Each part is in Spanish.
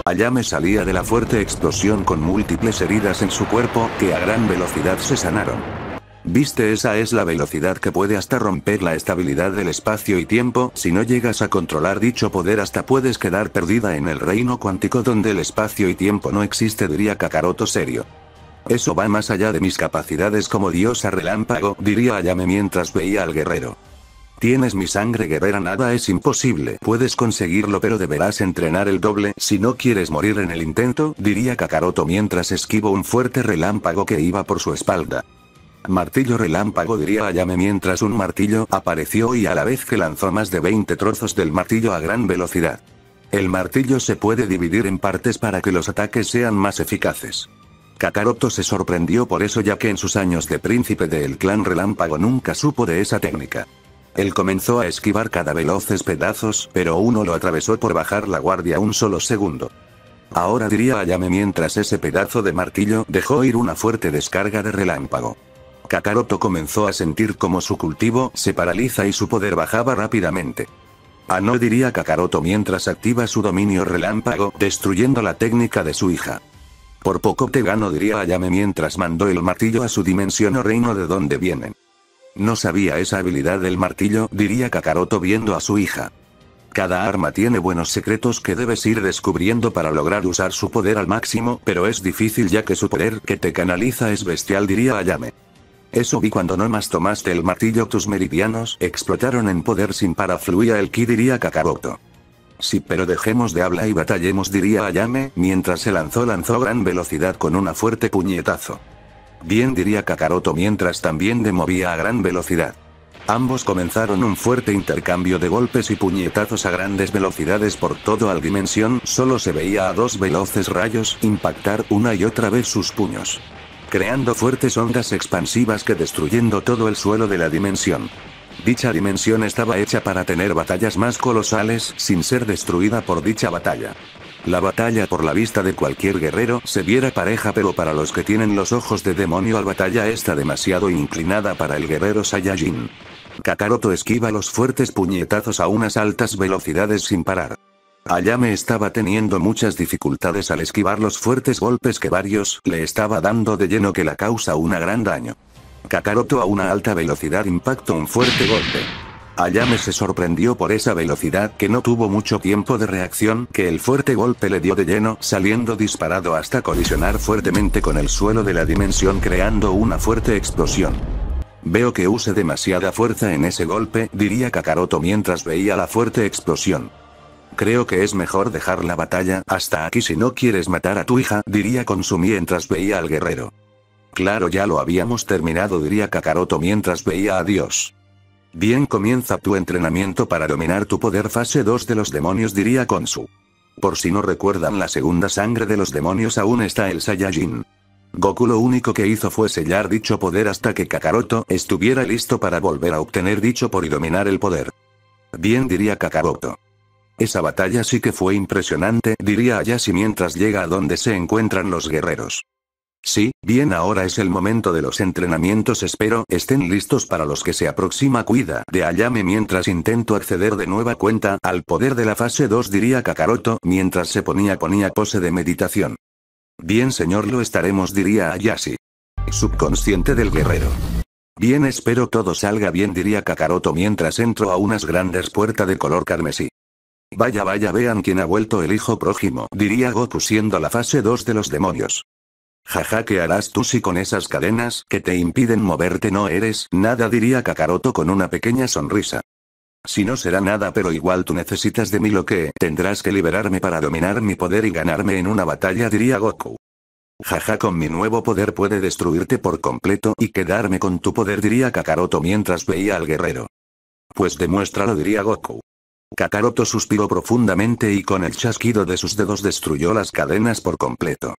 Ayame salía de la fuerte explosión con múltiples heridas en su cuerpo, que a gran velocidad se sanaron. ¿Viste? Esa es la velocidad que puede hasta romper la estabilidad del espacio y tiempo. Si no llegas a controlar dicho poder, hasta puedes quedar perdida en el reino cuántico donde el espacio y tiempo no existe, diría Kakaroto serio. Eso va más allá de mis capacidades como diosa relámpago, diría Ayame mientras veía al guerrero. Tienes mi sangre guerrera, nada es imposible. Puedes conseguirlo, pero deberás entrenar el doble si no quieres morir en el intento, diría Kakaroto mientras esquivó un fuerte relámpago que iba por su espalda. Martillo relámpago, diría Ayame mientras un martillo apareció y a la vez que lanzó más de 20 trozos del martillo a gran velocidad. El martillo se puede dividir en partes para que los ataques sean más eficaces. Kakaroto se sorprendió por eso, ya que en sus años de príncipe del clan relámpago nunca supo de esa técnica. Él comenzó a esquivar cada veloces pedazos, pero uno lo atravesó por bajar la guardia un solo segundo. Ahora, diría Ayame mientras ese pedazo de martillo dejó ir una fuerte descarga de relámpago. Kakaroto comenzó a sentir como su cultivo se paraliza y su poder bajaba rápidamente. Ah, no, diría Kakaroto mientras activa su dominio relámpago, destruyendo la técnica de su hija. Por poco te gano, diría Ayame mientras mandó el martillo a su dimensión o reino de donde vienen. No sabía esa habilidad del martillo, diría Kakaroto viendo a su hija. Cada arma tiene buenos secretos que debes ir descubriendo para lograr usar su poder al máximo, pero es difícil ya que su poder que te canaliza es bestial, diría Ayame. Eso vi cuando nomás tomaste el martillo, tus meridianos explotaron en poder sin parar, fluía el ki, diría Kakaroto. Sí, pero dejemos de hablar y batallemos, diría Ayame, mientras se lanzó gran velocidad con una fuerte puñetazo. Bien, diría Kakaroto mientras también movía a gran velocidad. Ambos comenzaron un fuerte intercambio de golpes y puñetazos a grandes velocidades por toda la dimensión. Solo se veía a dos veloces rayos impactar una y otra vez sus puños, creando fuertes ondas expansivas que destruyendo todo el suelo de la dimensión. Dicha dimensión estaba hecha para tener batallas más colosales, sin ser destruida por dicha batalla. La batalla por la vista de cualquier guerrero se viera pareja, pero para los que tienen los ojos de demonio, la batalla está demasiado inclinada para el guerrero Saiyajin. Kakaroto esquiva los fuertes puñetazos a unas altas velocidades sin parar. Ayame estaba teniendo muchas dificultades al esquivar los fuertes golpes que varios le estaba dando de lleno, que la causa un gran daño. Kakaroto a una alta velocidad impactó un fuerte golpe. Ayame se sorprendió por esa velocidad, que no tuvo mucho tiempo de reacción, que el fuerte golpe le dio de lleno, saliendo disparado hasta colisionar fuertemente con el suelo de la dimensión, creando una fuerte explosión. Veo que use demasiada fuerza en ese golpe, diría Kakaroto mientras veía la fuerte explosión. Creo que es mejor dejar la batalla hasta aquí si no quieres matar a tu hija, diría Konsumi mientras veía al guerrero. Claro, ya lo habíamos terminado, diría Kakaroto mientras veía a Dios. Bien, comienza tu entrenamiento para dominar tu poder fase 2 de los demonios, diría Konsu. Por si no recuerdan, la segunda sangre de los demonios aún está el Saiyajin. Goku lo único que hizo fue sellar dicho poder hasta que Kakaroto estuviera listo para volver a obtener dicho poder y dominar el poder. Bien, diría Kakaroto. Esa batalla sí que fue impresionante, diría Ayashi mientras llega a donde se encuentran los guerreros. Sí, bien, ahora es el momento de los entrenamientos, espero estén listos para los que se aproxima. Cuida de Ayame mientras intento acceder de nueva cuenta al poder de la fase 2, diría Kakaroto mientras se ponía pose de meditación. Bien, señor, lo estaremos, diría Ayashi. Subconsciente del guerrero. Bien, espero todo salga bien, diría Kakaroto mientras entró a unas grandes puertas de color carmesí. Vaya, vean quién ha vuelto, el hijo prójimo, diría Goku siendo la fase 2 de los demonios. Jaja, ¿qué harás tú si con esas cadenas que te impiden moverte no eres nada? Diría Kakaroto con una pequeña sonrisa. Si no será nada, pero igual tú necesitas de mí, lo que tendrás que liberarme para dominar mi poder y ganarme en una batalla, diría Goku. Jaja, con mi nuevo poder puede destruirte por completo y quedarme con tu poder, diría Kakaroto mientras veía al guerrero. Pues demuéstralo, diría Goku. Kakaroto suspiró profundamente y con el chasquido de sus dedos destruyó las cadenas por completo.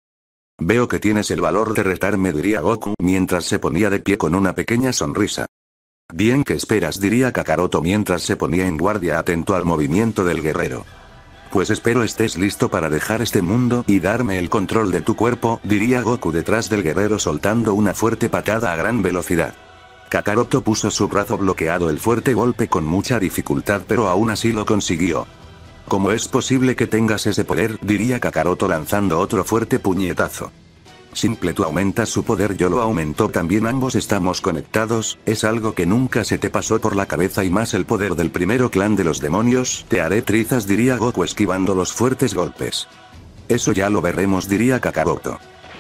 Veo que tienes el valor de retarme, diría Goku mientras se ponía de pie con una pequeña sonrisa. Bien, ¿qué esperas? Diría Kakaroto mientras se ponía en guardia atento al movimiento del guerrero. Pues espero estés listo para dejar este mundo y darme el control de tu cuerpo, diría Goku detrás del guerrero soltando una fuerte patada a gran velocidad. Kakaroto puso su brazo bloqueado el fuerte golpe con mucha dificultad, pero aún así lo consiguió. ¿Cómo es posible que tengas ese poder?, diría Kakaroto lanzando otro fuerte puñetazo. Simple, tú aumentas su poder, yo lo aumento también, ambos estamos conectados, es algo que nunca se te pasó por la cabeza y más el poder del primero clan de los demonios, te haré trizas, diría Goku esquivando los fuertes golpes. Eso ya lo veremos, diría Kakaroto.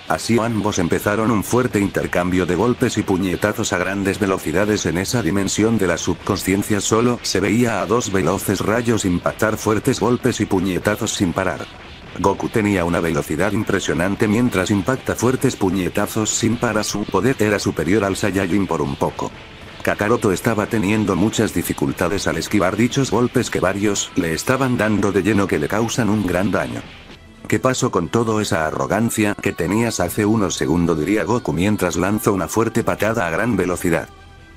Así ambos empezaron un fuerte intercambio de golpes y puñetazos a grandes velocidades. En esa dimensión de la subconsciencia solo se veía a dos veloces rayos impactar fuertes golpes y puñetazos sin parar. Goku tenía una velocidad impresionante mientras impacta fuertes puñetazos sin parar, su poder era superior al Saiyajin por un poco. Kakaroto estaba teniendo muchas dificultades al esquivar dichos golpes que varios le estaban dando de lleno que le causan un gran daño. ¿Qué pasó con toda esa arrogancia que tenías hace unos segundos?, diría Goku mientras lanzó una fuerte patada a gran velocidad.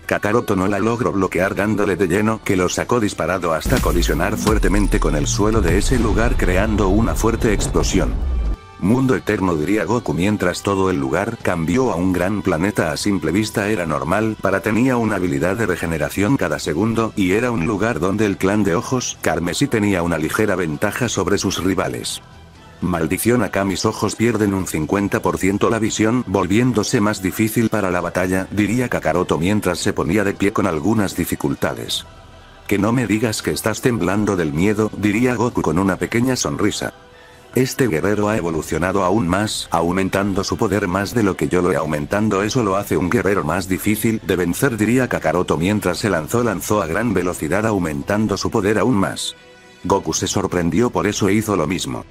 Kakaroto no la logró bloquear dándole de lleno que lo sacó disparado hasta colisionar fuertemente con el suelo de ese lugar creando una fuerte explosión. Mundo eterno, diría Goku mientras todo el lugar cambió a un gran planeta. A simple vista era normal, para tenía una habilidad de regeneración cada segundo y era un lugar donde el clan de ojos carmesí tenía una ligera ventaja sobre sus rivales. Maldición, acá mis ojos pierden un 50% la visión, volviéndose más difícil para la batalla, diría Kakaroto mientras se ponía de pie con algunas dificultades. Que no me digas que estás temblando del miedo, diría Goku con una pequeña sonrisa. Este guerrero ha evolucionado aún más, aumentando su poder más de lo que yo lo he aumentando, eso lo hace un guerrero más difícil de vencer, diría Kakaroto mientras se lanzó a gran velocidad aumentando su poder aún más. Goku se sorprendió, por eso hizo lo mismo.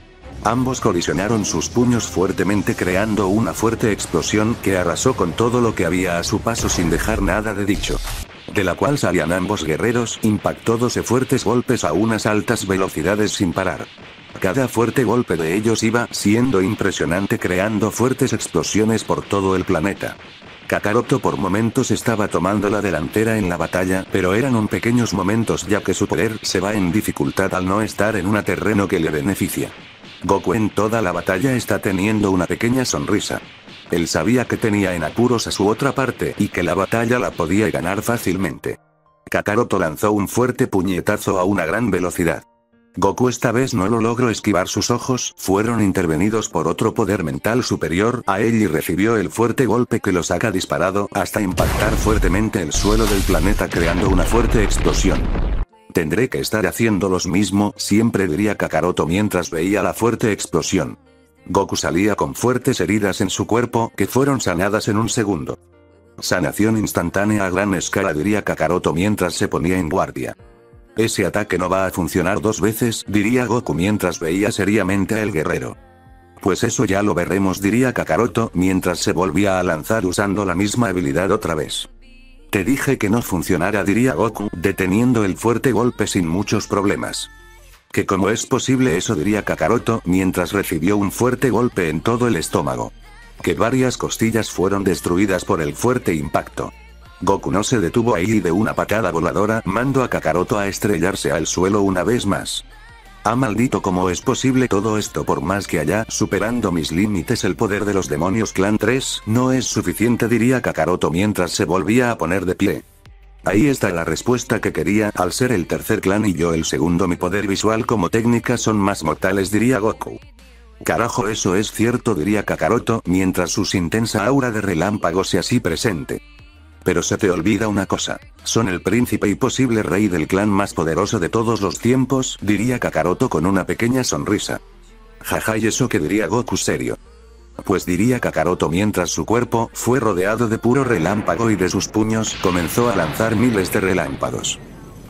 Ambos colisionaron sus puños fuertemente creando una fuerte explosión que arrasó con todo lo que había a su paso sin dejar nada de dicho. De la cual salían ambos guerreros, impactó 12 fuertes golpes a unas altas velocidades sin parar. Cada fuerte golpe de ellos iba siendo impresionante creando fuertes explosiones por todo el planeta. Kakaroto por momentos estaba tomando la delantera en la batalla, pero eran un pequeños momentos ya que su poder se va en dificultad al no estar en un terreno que le beneficia. Goku en toda la batalla está teniendo una pequeña sonrisa. Él sabía que tenía en apuros a su otra parte y que la batalla la podía ganar fácilmente. Kakaroto lanzó un fuerte puñetazo a una gran velocidad. Goku esta vez no lo logró esquivar, sus ojos fueron intervenidos por otro poder mental superior a él y recibió el fuerte golpe que lo saca disparado hasta impactar fuertemente el suelo del planeta creando una fuerte explosión. Tendré que estar haciendo lo mismo siempre, diría Kakaroto mientras veía la fuerte explosión. Goku salía con fuertes heridas en su cuerpo que fueron sanadas en un segundo. Sanación instantánea a gran escala, diría Kakaroto mientras se ponía en guardia. Ese ataque no va a funcionar dos veces, diría Goku mientras veía seriamente al guerrero. Pues eso ya lo veremos, diría Kakaroto mientras se volvía a lanzar usando la misma habilidad otra vez. Te dije que no funcionara, diría Goku, deteniendo el fuerte golpe sin muchos problemas. ¿Que cómo es posible eso?, diría Kakaroto mientras recibió un fuerte golpe en todo el estómago. Que varias costillas fueron destruidas por el fuerte impacto. Goku no se detuvo ahí y de una patada voladora mandó a Kakaroto a estrellarse al suelo una vez más. Ah, maldito, ¿cómo es posible todo esto? Por más que haya superando mis límites el poder de los demonios clan 3, no es suficiente, diría Kakaroto mientras se volvía a poner de pie. Ahí está la respuesta que quería, al ser el tercer clan y yo el segundo, mi poder visual como técnica son más mortales, diría Goku. Carajo, eso es cierto, diría Kakaroto mientras su intensa aura de relámpago se hacía presente. Pero se te olvida una cosa, son el príncipe y posible rey del clan más poderoso de todos los tiempos, diría Kakaroto con una pequeña sonrisa. Jaja, ¿y eso qué?, diría Goku serio. Pues diría Kakaroto mientras su cuerpo fue rodeado de puro relámpago y de sus puños comenzó a lanzar miles de relámpagos.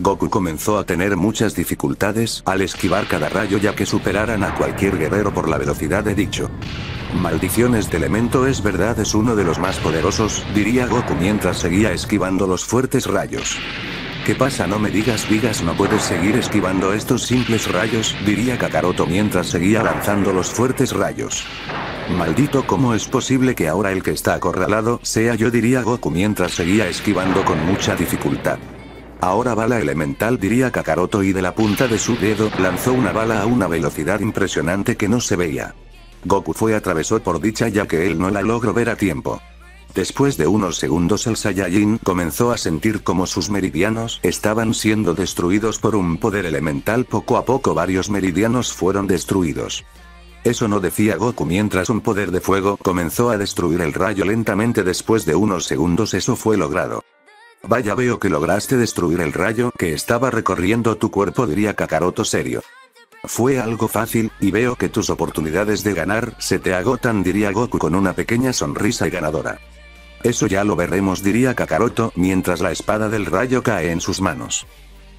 Goku comenzó a tener muchas dificultades al esquivar cada rayo ya que superaran a cualquier guerrero por la velocidad de dicho. Maldición, este elemento es verdad, es uno de los más poderosos, diría Goku mientras seguía esquivando los fuertes rayos. ¿Qué pasa? No me digas, no puedes seguir esquivando estos simples rayos, diría Kakaroto mientras seguía lanzando los fuertes rayos. Maldito, ¿cómo es posible que ahora el que está acorralado sea yo?, diría Goku mientras seguía esquivando con mucha dificultad. Ahora bala elemental, diría Kakaroto y de la punta de su dedo lanzó una bala a una velocidad impresionante que no se veía. Goku fue atravesó por dicha ya que él no la logró ver a tiempo. Después de unos segundos el Saiyajin comenzó a sentir como sus meridianos estaban siendo destruidos por un poder elemental. Poco a poco varios meridianos fueron destruidos. Eso no decía Goku mientras un poder de fuego comenzó a destruir el rayo lentamente. Después de unos segundos eso fue logrado. Vaya, veo que lograste destruir el rayo que estaba recorriendo tu cuerpo, diría Kakaroto serio. Fue algo fácil, y veo que tus oportunidades de ganar se te agotan, diría Goku con una pequeña sonrisa y ganadora. Eso ya lo veremos, diría Kakaroto mientras la espada del rayo cae en sus manos.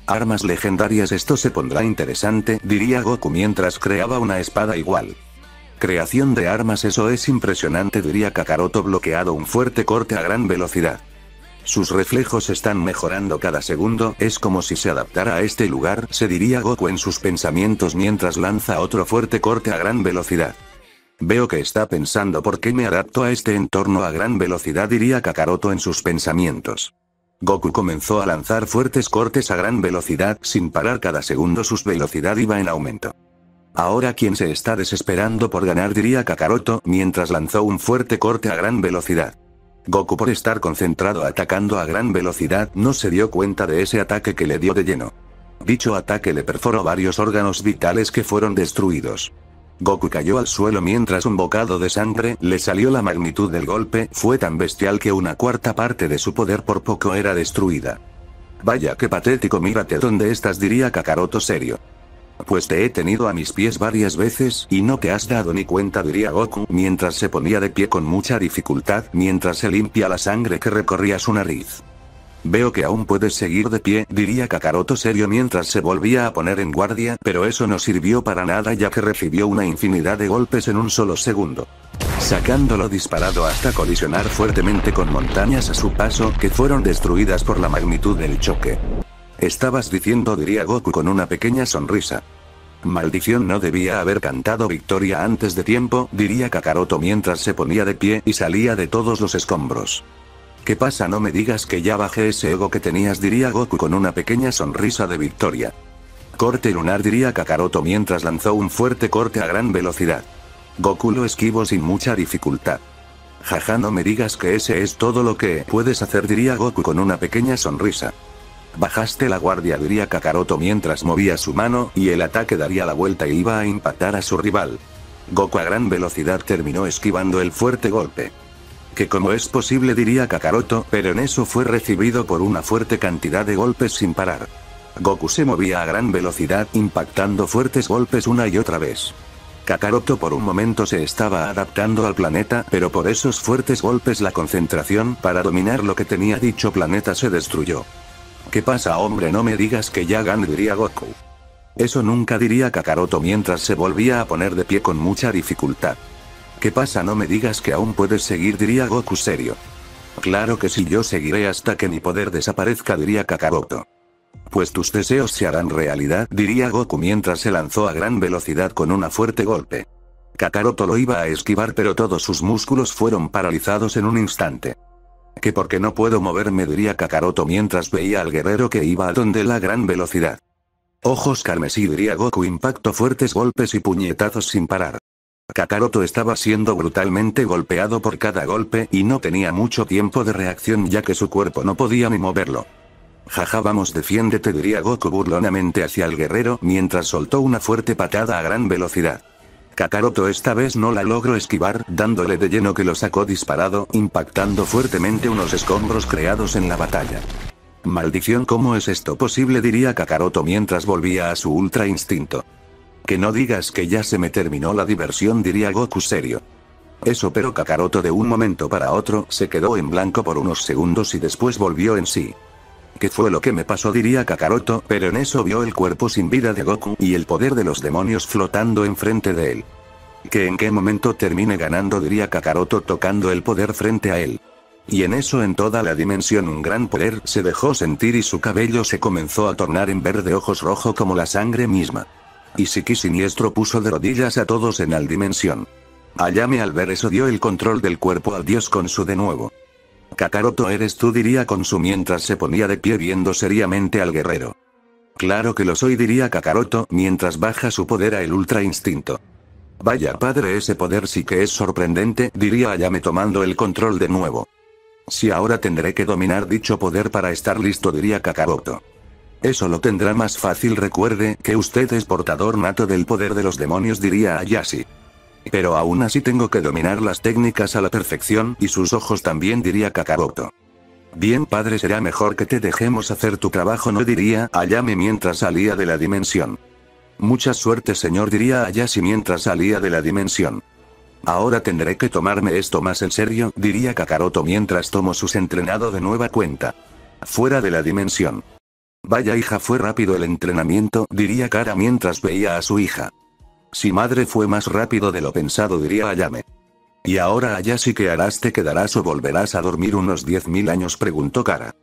Armas legendarias, esto se pondrá interesante, diría Goku mientras creaba una espada igual. Creación de armas, eso es impresionante, diría Kakaroto bloqueado un fuerte corte a gran velocidad. Sus reflejos están mejorando cada segundo, es como si se adaptara a este lugar, se diría Goku en sus pensamientos mientras lanza otro fuerte corte a gran velocidad. Veo que está pensando por qué me adapto a este entorno a gran velocidad, diría Kakaroto en sus pensamientos. Goku comenzó a lanzar fuertes cortes a gran velocidad, sin parar cada segundo su velocidad iba en aumento. Ahora quien se está desesperando por ganar, diría Kakaroto mientras lanzó un fuerte corte a gran velocidad. Goku, por estar concentrado atacando a gran velocidad, no se dio cuenta de ese ataque que le dio de lleno. Dicho ataque le perforó varios órganos vitales que fueron destruidos. Goku cayó al suelo mientras un bocado de sangre le salió. La magnitud del golpe fue tan bestial que una cuarta parte de su poder por poco era destruida. Vaya qué patético, mírate dónde estás, diría Kakaroto serio. Pues te he tenido a mis pies varias veces y no te has dado ni cuenta, diría Goku mientras se ponía de pie con mucha dificultad mientras se limpia la sangre que recorría su nariz. Veo que aún puedes seguir de pie, diría Kakaroto serio mientras se volvía a poner en guardia, pero eso no sirvió para nada ya que recibió una infinidad de golpes en un solo segundo, sacándolo disparado hasta colisionar fuertemente con montañas a su paso que fueron destruidas por la magnitud del choque. Estabas diciendo, diría Goku con una pequeña sonrisa. Maldición, no debía haber cantado victoria antes de tiempo, diría Kakaroto mientras se ponía de pie y salía de todos los escombros. ¿Qué pasa? No me digas que ya bajé ese ego que tenías, diría Goku con una pequeña sonrisa de victoria. Corte lunar, diría Kakaroto mientras lanzó un fuerte corte a gran velocidad. Goku lo esquivó sin mucha dificultad. Jaja, no me digas que ese es todo lo que puedes hacer, diría Goku con una pequeña sonrisa. Bajaste la guardia, diría Kakaroto mientras movía su mano y el ataque daría la vuelta y iba a impactar a su rival. Goku a gran velocidad terminó esquivando el fuerte golpe. Que cómo es posible, diría Kakaroto, pero en eso fue recibido por una fuerte cantidad de golpes sin parar. Goku se movía a gran velocidad impactando fuertes golpes una y otra vez. Kakaroto por un momento se estaba adaptando al planeta, pero por esos fuertes golpes la concentración para dominar lo que tenía dicho planeta se destruyó. ¿Qué pasa, hombre? No me digas que ya gané, diría Goku. Eso nunca, diría Kakaroto mientras se volvía a poner de pie con mucha dificultad. ¿Qué pasa? No me digas que aún puedes seguir, diría Goku serio. Claro que sí, yo seguiré hasta que mi poder desaparezca, diría Kakaroto. Pues tus deseos se harán realidad, diría Goku mientras se lanzó a gran velocidad con un fuerte golpe. Kakaroto lo iba a esquivar, pero todos sus músculos fueron paralizados en un instante. ¿Que por qué no puedo moverme?, diría Kakaroto mientras veía al guerrero que iba a donde la gran velocidad. Ojos carmesí, diría Goku, impacto fuertes golpes y puñetazos sin parar. Kakaroto estaba siendo brutalmente golpeado por cada golpe y no tenía mucho tiempo de reacción ya que su cuerpo no podía ni moverlo. Jaja, vamos, defiéndete, diría Goku burlonamente hacia el guerrero mientras soltó una fuerte patada a gran velocidad. Kakaroto esta vez no la logró esquivar, dándole de lleno que lo sacó disparado, impactando fuertemente unos escombros creados en la batalla. Maldición, ¿cómo es esto posible?, diría Kakaroto mientras volvía a su ultra instinto. Que no digas que ya se me terminó la diversión, diría Goku serio. Eso, pero Kakaroto de un momento para otro se quedó en blanco por unos segundos y después volvió en sí. ¿Qué fue lo que me pasó?, diría Kakaroto, pero en eso vio el cuerpo sin vida de Goku y el poder de los demonios flotando enfrente de él. ¿Que en qué momento termine ganando?, diría Kakaroto tocando el poder frente a él. Y en eso en toda la dimensión un gran poder se dejó sentir y su cabello se comenzó a tornar en verde ojos rojo como la sangre misma. Y Siki siniestro puso de rodillas a todos en la dimensión. Ayame al ver eso dio el control del cuerpo al dios Khonsu de nuevo. Kakaroto, eres tú, diría Khonsu mientras se ponía de pie viendo seriamente al guerrero. Claro que lo soy, diría Kakaroto mientras baja su poder a el ultra instinto. Vaya padre, ese poder sí que es sorprendente, diría Ayame tomando el control de nuevo. Si ahora tendré que dominar dicho poder para estar listo, diría Kakaroto. Eso lo tendrá más fácil, recuerde que usted es portador nato del poder de los demonios, diría Ayashi. Pero aún así tengo que dominar las técnicas a la perfección y sus ojos también, diría Kakaroto. Bien padre, será mejor que te dejemos hacer tu trabajo, no, diría Ayame mientras salía de la dimensión. Mucha suerte señor, diría Ayashi mientras salía de la dimensión. Ahora tendré que tomarme esto más en serio, diría Kakaroto mientras tomó sus entrenado de nueva cuenta. Fuera de la dimensión. Vaya hija, fue rápido el entrenamiento, diría Kara mientras veía a su hija. Si madre, fue más rápido de lo pensado, diría Ayame. ¿Y ahora Ayashi qué harás? ¿Te quedarás o volverás a dormir unos 10.000 años?, preguntó Kara.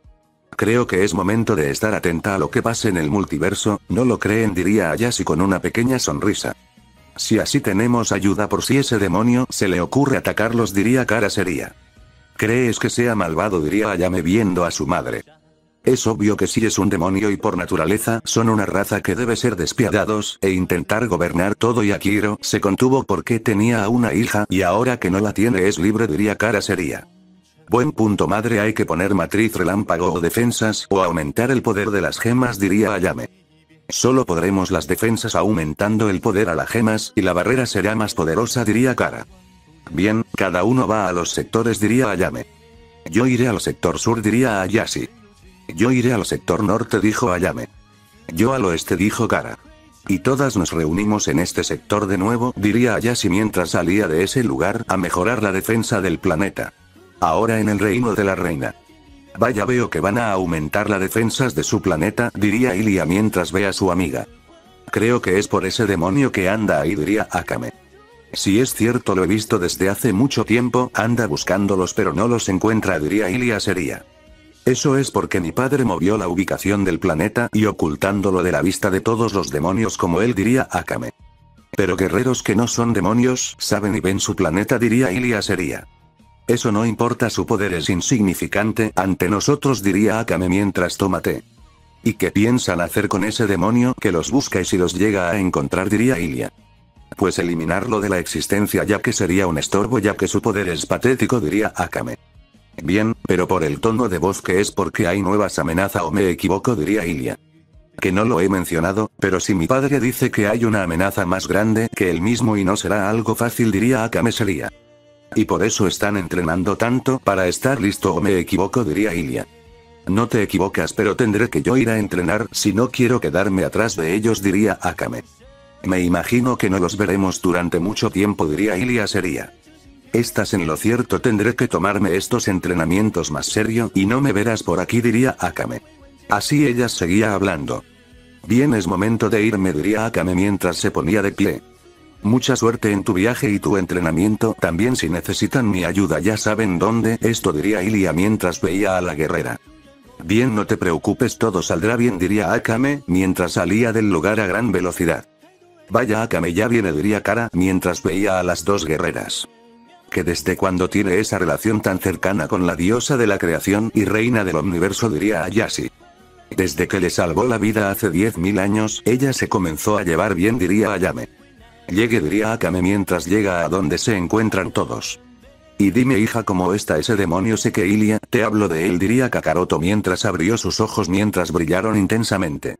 Creo que es momento de estar atenta a lo que pase en el multiverso, ¿no lo creen?, diría Ayashi con una pequeña sonrisa. Si así tenemos ayuda por si ese demonio se le ocurre atacarlos, diría Kara seria. ¿Crees que sea malvado?, diría Ayame viendo a su madre. Es obvio que sí es un demonio y por naturaleza son una raza que debe ser despiadados e intentar gobernar todo, y Akiro se contuvo porque tenía a una hija y ahora que no la tiene es libre, diría Kara seria. Buen punto madre, hay que poner matriz relámpago o defensas o aumentar el poder de las gemas, diría Ayame. Solo podremos las defensas aumentando el poder a las gemas y la barrera será más poderosa, diría Kara. Bien, cada uno va a los sectores, diría Ayame. Yo iré al sector sur, diría Ayashi. Yo iré al sector norte, dijo Ayame. Yo al oeste, dijo Kara. Y todas nos reunimos en este sector de nuevo, diría Ayashi mientras salía de ese lugar a mejorar la defensa del planeta. Ahora en el reino de la reina. Vaya, veo que van a aumentar las defensas de su planeta, diría Ilia mientras ve a su amiga. Creo que es por ese demonio que anda ahí, diría Akame. Si es cierto, lo he visto desde hace mucho tiempo, anda buscándolos pero no los encuentra, diría Ilia seria. Eso es porque mi padre movió la ubicación del planeta y ocultándolo de la vista de todos los demonios como él, diría Akame. Pero guerreros que no son demonios saben y ven su planeta, diría Ilia seria. Eso no importa, su poder es insignificante ante nosotros, diría Akame mientras toma té. ¿Y qué piensan hacer con ese demonio que los busca y si los llega a encontrar?, diría Ilia. Pues eliminarlo de la existencia, ya que sería un estorbo ya que su poder es patético, diría Akame. Bien, pero por el tono de voz que es porque hay nuevas amenazas, o me equivoco, diría Ilia. Que no lo he mencionado, pero si mi padre dice que hay una amenaza más grande que él mismo y no será algo fácil, diría Akame seria. Y por eso están entrenando tanto para estar listo, o me equivoco, diría Ilia. No te equivocas, pero tendré que yo ir a entrenar si no quiero quedarme atrás de ellos, diría Akame. Me imagino que no los veremos durante mucho tiempo, diría Ilia seria. Estás en lo cierto, tendré que tomarme estos entrenamientos más serio y no me verás por aquí, diría Akame. Así ella seguía hablando. Bien, es momento de irme, diría Akame mientras se ponía de pie. Mucha suerte en tu viaje y tu entrenamiento, también si necesitan mi ayuda ya saben dónde, esto diría Ilia mientras veía a la guerrera. Bien, no te preocupes, todo saldrá bien, diría Akame mientras salía del lugar a gran velocidad. Vaya, Akame ya viene, diría Kara mientras veía a las dos guerreras. Que desde cuando tiene esa relación tan cercana con la diosa de la creación y reina del universo, diría Ayashi. Desde que le salvó la vida hace 10.000 años, ella se comenzó a llevar bien, diría Ayame. Llegue, diría Akame mientras llega a donde se encuentran todos. Y dime hija, ¿cómo está ese demonio? Sé que Ilia, te hablo de él, diría Kakaroto mientras abrió sus ojos mientras brillaron intensamente.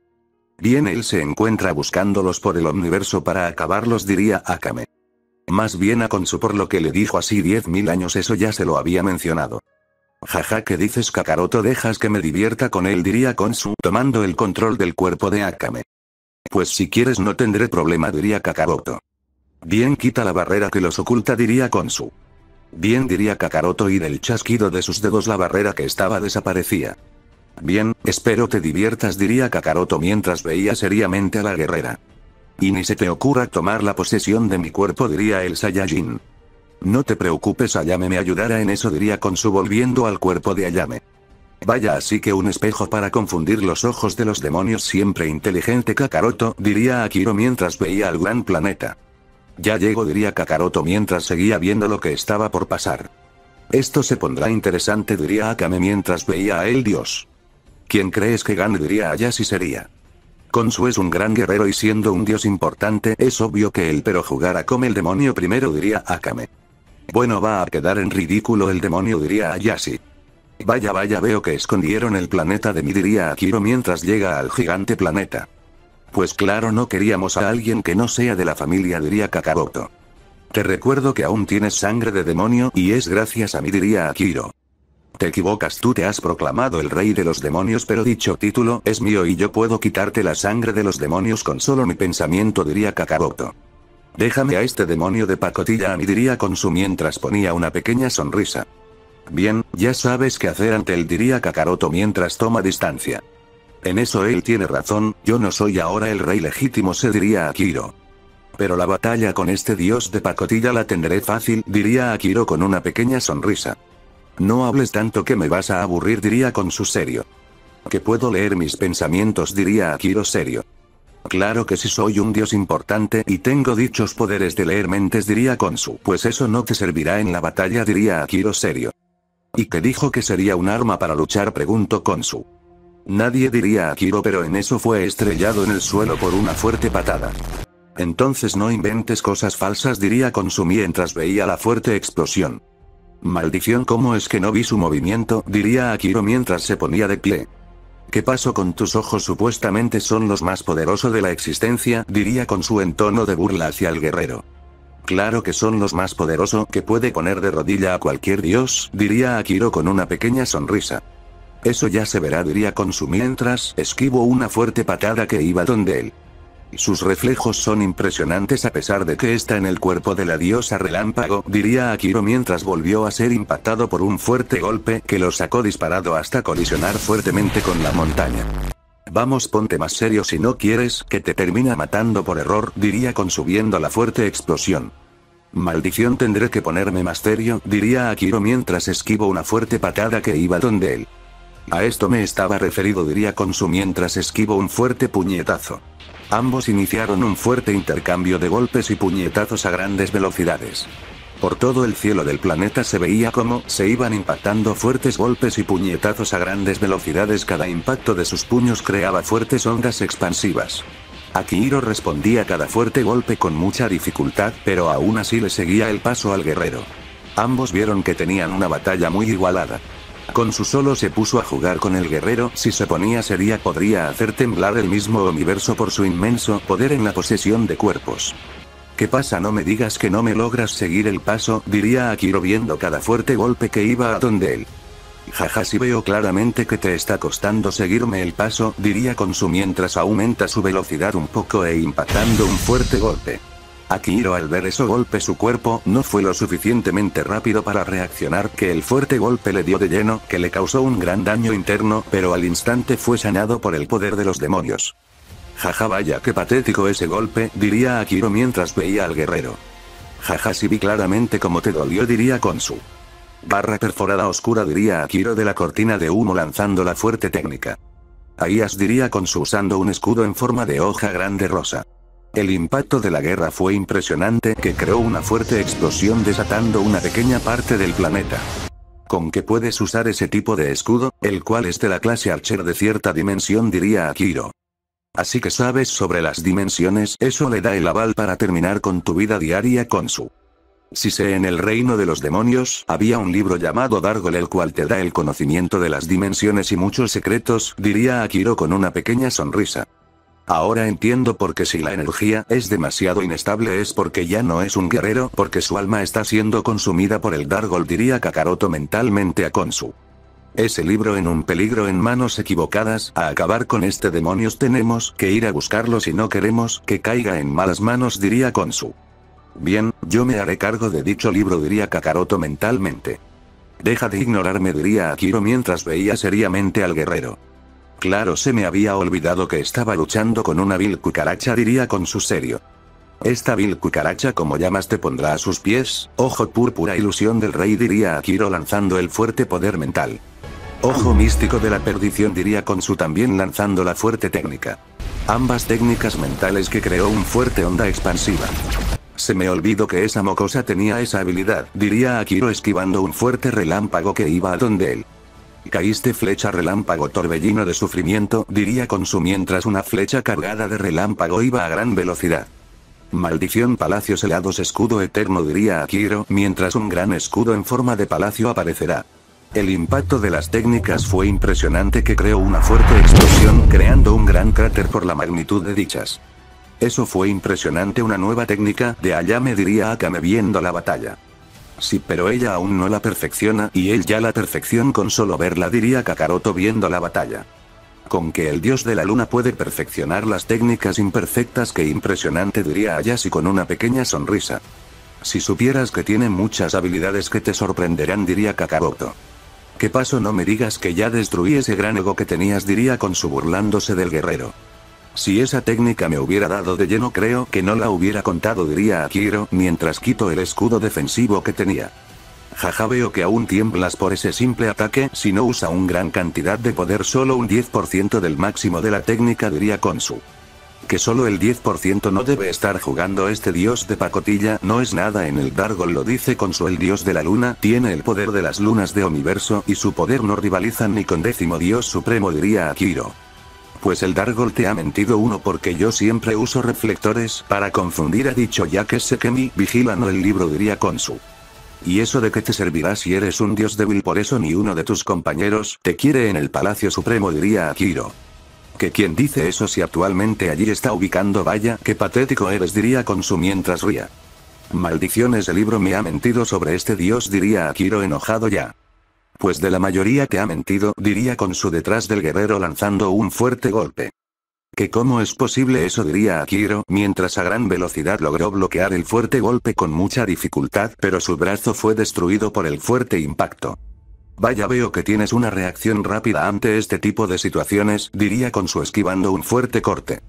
Bien, él se encuentra buscándolos por el universo para acabarlos, diría Akame. Más bien a Khonsu, por lo que le dijo así 10.000 años, eso ya se lo había mencionado. Jaja, ¿qué dices Kakaroto? ¿Dejas que me divierta con él?, diría Khonsu tomando el control del cuerpo de Akame. Pues si quieres no tendré problema, diría Kakaroto. Bien, quita la barrera que los oculta, diría Khonsu. Bien, diría Kakaroto, y del chasquido de sus dedos la barrera que estaba desaparecía. Bien, espero te diviertas, diría Kakaroto mientras veía seriamente a la guerrera. Y ni se te ocurra tomar la posesión de mi cuerpo, diría el Saiyajin. No te preocupes, Ayame me ayudará en eso, diría Khonsu volviendo al cuerpo de Ayame. Vaya, así que un espejo para confundir los ojos de los demonios, siempre inteligente Kakaroto, diría Akiro mientras veía al gran planeta. Ya llego, diría Kakaroto mientras seguía viendo lo que estaba por pasar. Esto se pondrá interesante, diría Akame mientras veía a el dios. ¿Quién crees que gane?, diría Ayashi seria. Khonsu es un gran guerrero y siendo un dios importante es obvio que él, pero jugará con el demonio primero, diría Akame. Bueno, va a quedar en ridículo el demonio, diría Ayashi. Vaya veo que escondieron el planeta de mí, diría Akiro mientras llega al gigante planeta. Pues claro, no queríamos a alguien que no sea de la familia, diría Kakaroto. Te recuerdo que aún tienes sangre de demonio y es gracias a mí, diría Akiro. Te equivocas, tú te has proclamado el rey de los demonios, pero dicho título es mío y yo puedo quitarte la sangre de los demonios con solo mi pensamiento, diría Kakaroto. Déjame a este demonio de pacotilla a mí, diría Khonsu mientras ponía una pequeña sonrisa. Bien, ya sabes qué hacer ante él, diría Kakaroto mientras toma distancia. En eso él tiene razón, yo no soy ahora el rey legítimo, se diría Akiro. Pero la batalla con este dios de pacotilla la tendré fácil, diría Akiro con una pequeña sonrisa. No hables tanto que me vas a aburrir, diría Khonsu serio. Que puedo leer mis pensamientos, diría Akiro serio. Claro que sí, soy un dios importante y tengo dichos poderes de leer mentes, diría Khonsu. Pues eso no te servirá en la batalla, diría Akiro serio. ¿Y qué dijo que sería un arma para luchar?, preguntó Khonsu. Nadie, diría Akiro, pero en eso fue estrellado en el suelo por una fuerte patada. Entonces no inventes cosas falsas, diría Khonsu mientras veía la fuerte explosión. Maldición, ¿cómo es que no vi su movimiento?, diría Akiro mientras se ponía de pie. ¿Qué pasó con tus ojos? Supuestamente son los más poderosos de la existencia, diría Khonsu en tono de burla hacia el guerrero. Claro que son los más poderosos, que puede poner de rodilla a cualquier dios, diría Akiro con una pequeña sonrisa. Eso ya se verá, diría Khonsu mientras esquivó una fuerte patada que iba donde él. Sus reflejos son impresionantes a pesar de que está en el cuerpo de la diosa relámpago, diría Akiro mientras volvió a ser impactado por un fuerte golpe que lo sacó disparado hasta colisionar fuertemente con la montaña. Vamos, ponte más serio si no quieres que te termina matando por error, diría Khonsu viendo la fuerte explosión. Maldición, tendré que ponerme más serio, diría Akiro mientras esquivo una fuerte patada que iba donde él. A esto me estaba referido, diría Khonsu mientras esquivo un fuerte puñetazo. Ambos iniciaron un fuerte intercambio de golpes y puñetazos a grandes velocidades. Por todo el cielo del planeta se veía cómo se iban impactando fuertes golpes y puñetazos a grandes velocidades. Cada impacto de sus puños creaba fuertes ondas expansivas. Akihiro respondía a cada fuerte golpe con mucha dificultad, pero aún así le seguía el paso al guerrero. Ambos vieron que tenían una batalla muy igualada. Khonsu solo se puso a jugar con el guerrero, si se ponía seria podría hacer temblar el mismo universo por su inmenso poder en la posesión de cuerpos. ¿Qué pasa? No me digas que no me logras seguir el paso, diría Akiro viendo cada fuerte golpe que iba a donde él. Jaja, sí veo claramente que te está costando seguirme el paso, diría Khonsu mientras aumenta su velocidad un poco e impactando un fuerte golpe. Akihiro al ver ese golpe su cuerpo no fue lo suficientemente rápido para reaccionar, que el fuerte golpe le dio de lleno, que le causó un gran daño interno, pero al instante fue sanado por el poder de los demonios. Jaja, vaya qué patético ese golpe, diría Akiro mientras veía al guerrero. Jaja, sí vi claramente cómo te dolió, diría Khonsu. Barra perforada oscura, diría Akiro de la cortina de humo lanzando la fuerte técnica. Ahías, diría Khonsu usando un escudo en forma de hoja grande rosa. El impacto de la guerra fue impresionante, que creó una fuerte explosión desatando una pequeña parte del planeta. ¿Con qué puedes usar ese tipo de escudo, el cual es de la clase Archer de cierta dimensión?, diría Akiro. Así que sabes sobre las dimensiones, eso le da el aval para terminar con tu vida diaria, Khonsu. Si sé, en el reino de los demonios, había un libro llamado Dargol el cual te da el conocimiento de las dimensiones y muchos secretos, diría Akiro con una pequeña sonrisa. Ahora entiendo por qué si la energía es demasiado inestable es porque ya no es un guerrero, porque su alma está siendo consumida por el Dargol, diría Kakaroto mentalmente a Khonsu. Ese libro en un peligro en manos equivocadas, a acabar con este demonios tenemos que ir a buscarlo si no queremos que caiga en malas manos, diría Khonsu. Bien, yo me haré cargo de dicho libro, diría Kakaroto mentalmente. Deja de ignorarme, diría Akiro mientras veía seriamente al guerrero. Claro, se me había olvidado que estaba luchando con una vil cucaracha, diría Khonsu serio. Esta vil cucaracha como llamas te pondrá a sus pies, ojo púrpura ilusión del rey, diría Akiro lanzando el fuerte poder mental. Ojo místico de la perdición, diría Khonsu también lanzando la fuerte técnica. Ambas técnicas mentales que creó un fuerte onda expansiva. Se me olvidó que esa mocosa tenía esa habilidad, diría Akiro esquivando un fuerte relámpago que iba a donde él. Caíste, flecha relámpago torbellino de sufrimiento, diría Khonsu mientras una flecha cargada de relámpago iba a gran velocidad. Maldición, palacios helados, escudo eterno, diría Akiro mientras un gran escudo en forma de palacio aparecerá. El impacto de las técnicas fue impresionante que creó una fuerte explosión creando un gran cráter por la magnitud de dichas. Eso fue impresionante, una nueva técnica de Ayame, diría Akame viendo la batalla. Sí, pero ella aún no la perfecciona y él ya la perfección con solo verla, diría Kakaroto viendo la batalla. Con que el dios de la luna puede perfeccionar las técnicas imperfectas, que impresionante, diría Ayashi con una pequeña sonrisa. Si supieras que tiene muchas habilidades que te sorprenderán, diría Kakaroto. ¿Qué pasó? No me digas que ya destruí ese gran ego que tenías, diría Khonsu burlándose del guerrero. Si esa técnica me hubiera dado de lleno, creo que no la hubiera contado, diría Akiro mientras quito el escudo defensivo que tenía. Jaja, veo que aún tiemblas por ese simple ataque. Si no usa una gran cantidad de poder, solo un 10% del máximo de la técnica, diría Khonsu. Que solo el 10% no debe estar jugando este dios de pacotilla, no es nada en el Dargol, lo dice Khonsu. El dios de la luna tiene el poder de las lunas de Universo y su poder no rivaliza ni con décimo dios supremo, diría Akiro. Pues el Dargol te ha mentido, uno, porque yo siempre uso reflectores para confundir, ha dicho, ya que sé que mi vigilan el libro, diría Khonsu. ¿Y eso de qué te servirá si eres un dios débil? Por eso ni uno de tus compañeros te quiere en el Palacio Supremo, diría Akiro. ¿Que quién dice eso si actualmente allí está ubicando? Vaya, qué patético eres, diría Khonsu mientras ría. Maldición, ese libro me ha mentido sobre este dios, diría Akiro enojado ya. Pues de la mayoría te ha mentido, diría Khonsu detrás del guerrero lanzando un fuerte golpe. ¿Que cómo es posible eso? Diría Akiro mientras a gran velocidad logró bloquear el fuerte golpe con mucha dificultad, pero su brazo fue destruido por el fuerte impacto. Vaya, veo que tienes una reacción rápida ante este tipo de situaciones, diría Khonsu esquivando un fuerte corte.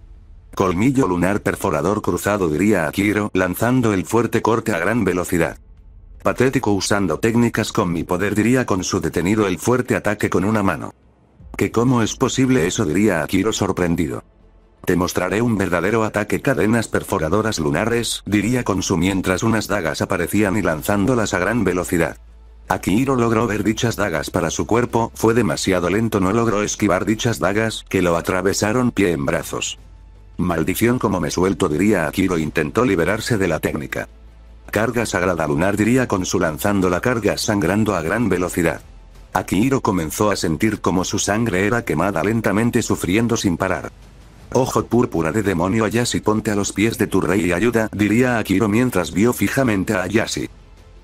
Colmillo lunar perforador cruzado, diría Akiro lanzando el fuerte corte a gran velocidad. Patético, usando técnicas con mi poder, diría Khonsu detenido el fuerte ataque con una mano. ¿Que cómo es posible eso? Diría Akiro sorprendido. Te mostraré un verdadero ataque, cadenas perforadoras lunares, diría Khonsu mientras unas dagas aparecían y lanzándolas a gran velocidad. Akiro logró ver dichas dagas para su cuerpo, fue demasiado lento, no logró esquivar dichas dagas, que lo atravesaron pie en brazos. Maldición, como me suelto, diría Akiro, intentó liberarse de la técnica. Carga sagrada lunar, diría Khonsu lanzando la carga sangrando a gran velocidad. Akiro comenzó a sentir como su sangre era quemada lentamente, sufriendo sin parar. Ojo púrpura de demonio, Ayashi, ponte a los pies de tu rey y ayuda, diría Akiro mientras vio fijamente a Ayashi.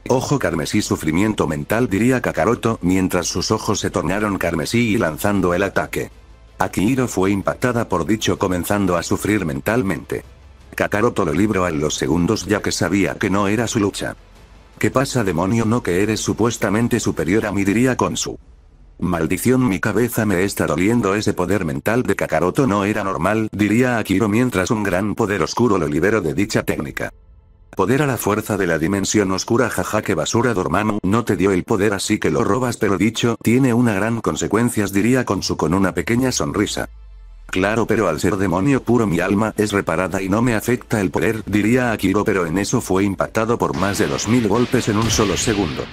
Ojo carmesí, sufrimiento mental, diría Kakaroto mientras sus ojos se tornaron carmesí y lanzando el ataque. Akiro fue impactada por dicho, comenzando a sufrir mentalmente. Kakaroto lo libró a los segundos ya que sabía que no era su lucha. ¿Qué pasa, demonio? No, que eres supuestamente superior a mí, diría Khonsu. Maldición, mi cabeza me está doliendo. Ese poder mental de Kakaroto no era normal, diría Akiro mientras un gran poder oscuro lo liberó de dicha técnica. Poder a la fuerza de la dimensión oscura, jaja, que basura, Dormammu no te dio el poder así que lo robas, pero dicho tiene una gran consecuencias, diría Khonsu con una pequeña sonrisa. Claro, pero al ser demonio puro mi alma es reparada y no me afecta el poder, diría Akiro, pero en eso fue impactado por más de 2000 golpes en un solo segundo.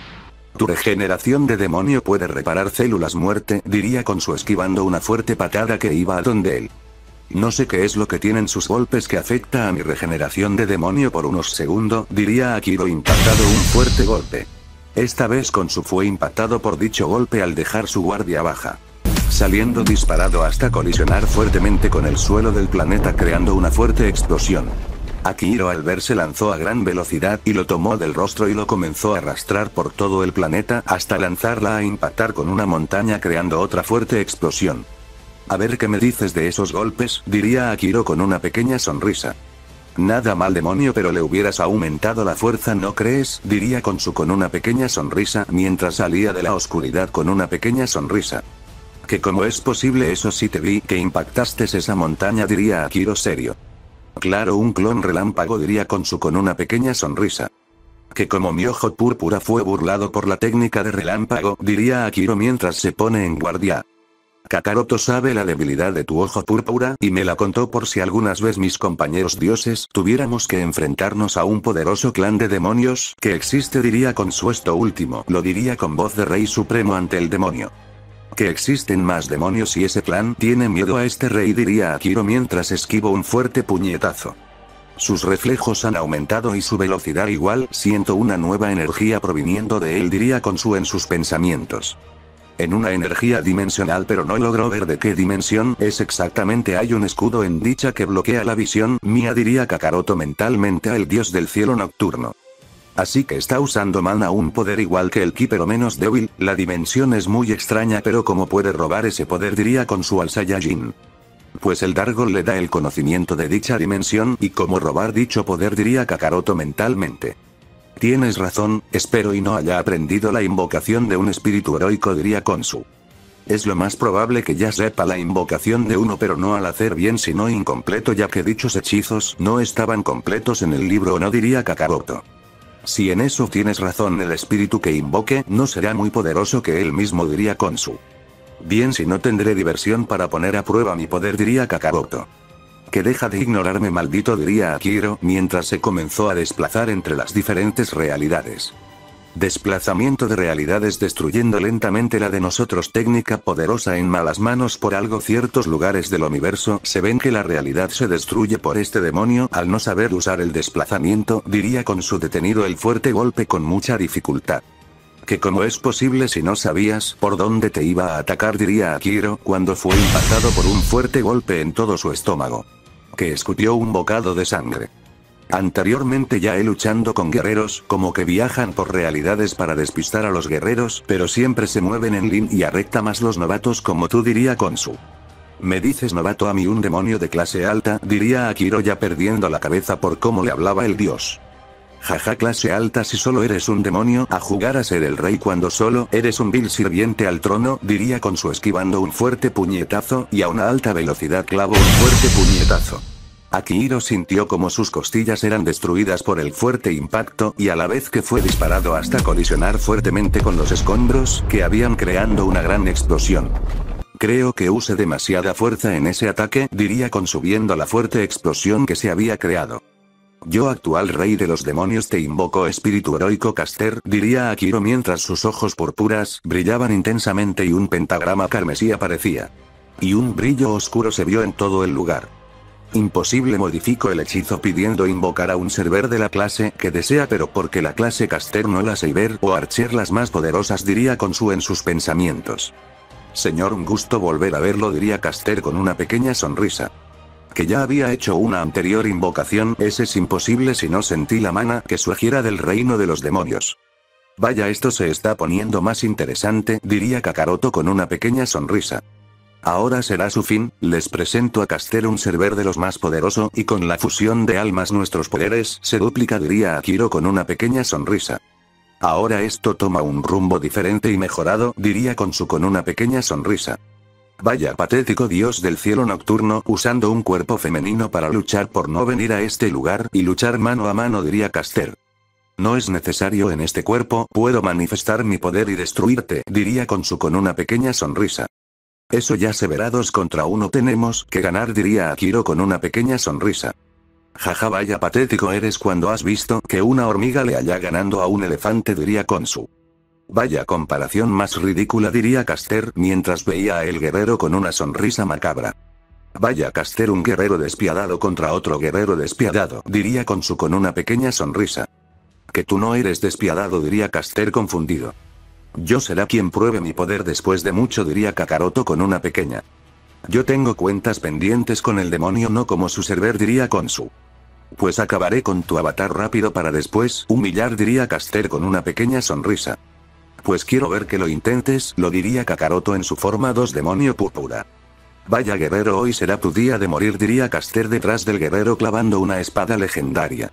Tu regeneración de demonio puede reparar células muerte, diría Khonsu esquivando una fuerte patada que iba a donde él. No sé qué es lo que tienen sus golpes que afecta a mi regeneración de demonio por unos segundos, diría Akiro impactado un fuerte golpe. Esta vez Khonsu fue impactado por dicho golpe al dejar su guardia baja. Saliendo disparado hasta colisionar fuertemente con el suelo del planeta creando una fuerte explosión. Akiro al verse lanzó a gran velocidad y lo tomó del rostro y lo comenzó a arrastrar por todo el planeta hasta lanzarla a impactar con una montaña creando otra fuerte explosión. A ver qué me dices de esos golpes, diría Akiro con una pequeña sonrisa. Nada mal, demonio, pero le hubieras aumentado la fuerza, ¿no crees? Diría Khonsu con una pequeña sonrisa mientras salía de la oscuridad con una pequeña sonrisa. ¿Que cómo es posible eso si te vi que impactaste esa montaña? Diría Akiro serio. Claro, un clon relámpago, diría Khonsu con una pequeña sonrisa. ¿Que como mi ojo púrpura fue burlado por la técnica de relámpago? Diría Akiro mientras se pone en guardia. Kakaroto sabe la debilidad de tu ojo púrpura y me la contó por si algunas veces mis compañeros dioses tuviéramos que enfrentarnos a un poderoso clan de demonios que existe, diría Khonsu. Esto último lo diría con voz de rey supremo ante el demonio. Que existen más demonios y ese clan tiene miedo a este rey, diría Akiro mientras esquivo un fuerte puñetazo. Sus reflejos han aumentado y su velocidad igual, siento una nueva energía proviniendo de él, diría Khonshu en sus pensamientos. En una energía dimensional, pero no logro ver de qué dimensión es exactamente. Hay un escudo en dicha que bloquea la visión mía, diría Kakaroto mentalmente al dios del cielo nocturno. Así que está usando mana, un poder igual que el ki pero menos débil. La dimensión es muy extraña, pero ¿cómo puede robar ese poder?, diría Khonshu al Saiyajin. Pues el Dargol le da el conocimiento de dicha dimensión y cómo robar dicho poder, diría Kakaroto mentalmente. Tienes razón, espero y no haya aprendido la invocación de un espíritu heroico, diría Khonshu. Es lo más probable que ya sepa la invocación de uno, pero no al hacer bien sino incompleto, ya que dichos hechizos no estaban completos en el libro, o no, diría Kakaroto. Si en eso tienes razón, el espíritu que invoque no será muy poderoso que él mismo, diría Khonshu. Bien, si no tendré diversión para poner a prueba mi poder, diría Kakaroto. Que deja de ignorarme, maldito, diría Akihiro, mientras se comenzó a desplazar entre las diferentes realidades. Desplazamiento de realidades destruyendo lentamente la de nosotros, técnica poderosa en malas manos. Por algo ciertos lugares del universo se ven que la realidad se destruye por este demonio al no saber usar el desplazamiento, diría con su detenido el fuerte golpe con mucha dificultad. Que cómo es posible si no sabías por dónde te iba a atacar, diría Akihiro cuando fue impactado por un fuerte golpe en todo su estómago. Que escupió un bocado de sangre. Anteriormente ya he luchando con guerreros, como que viajan por realidades para despistar a los guerreros, pero siempre se mueven en línea recta, más los novatos como tú, diría Khonshu. ¿Me dices novato a mí, un demonio de clase alta?, diría Akihiro ya perdiendo la cabeza por cómo le hablaba el dios. Jaja, clase alta si solo eres un demonio, a jugar a ser el rey cuando solo eres un vil sirviente al trono, diría Khonshu esquivando un fuerte puñetazo, y a una alta velocidad clavo un fuerte puñetazo. Akihiro sintió como sus costillas eran destruidas por el fuerte impacto, y a la vez que fue disparado hasta colisionar fuertemente con los escombros, que habían creando una gran explosión. Creo que use demasiada fuerza en ese ataque, diría Khonshu viendo la fuerte explosión que se había creado. Yo, actual rey de los demonios, te invoco, espíritu heroico Caster, diría Akihiro mientras sus ojos púrpuras brillaban intensamente y un pentagrama carmesí aparecía. Y un brillo oscuro se vio en todo el lugar. Imposible, modifico el hechizo pidiendo invocar a un ser de la clase que desea, pero porque la clase Caster no la Saber o Archer las más poderosas, diría Khonshu en sus pensamientos. Señor, un gusto volver a verlo, diría Caster con una pequeña sonrisa. Que ya había hecho una anterior invocación, ese es imposible si no sentí la mana que surgiera del reino de los demonios. Vaya, esto se está poniendo más interesante, diría Kakaroto con una pequeña sonrisa. Ahora será su fin, les presento a Caster, un ser de los más poderoso, y con la fusión de almas nuestros poderes se duplica, diría Akihiro con una pequeña sonrisa. Ahora esto toma un rumbo diferente y mejorado, diría Khonshu con una pequeña sonrisa. Vaya patético dios del cielo nocturno, usando un cuerpo femenino para luchar por no venir a este lugar y luchar mano a mano, diría Caster. No es necesario en este cuerpo, puedo manifestar mi poder y destruirte, diría Khonshu con una pequeña sonrisa. Eso ya se verá, 2 contra 1 tenemos que ganar, diría Akihiro con una pequeña sonrisa. Jaja, vaya patético eres cuando has visto que una hormiga le haya ganando a un elefante, diría Khonshu. Vaya comparación más ridícula, diría Caster mientras veía a el guerrero con una sonrisa macabra. Vaya Caster, un guerrero despiadado contra otro guerrero despiadado, diría Khonshu con una pequeña sonrisa. Que tú no eres despiadado, diría Caster confundido. Yo será quien pruebe mi poder después de mucho, diría Kakaroto con una pequeña. Yo tengo cuentas pendientes con el demonio, no como su server, diría Khonshu. Pues acabaré con tu avatar rápido para después humillar, diría Caster con una pequeña sonrisa. Pues quiero ver que lo intentes, lo diría Kakaroto en su forma 2 demonio púrpura. Vaya guerrero, hoy será tu día de morir, diría Caster detrás del guerrero clavando una espada legendaria.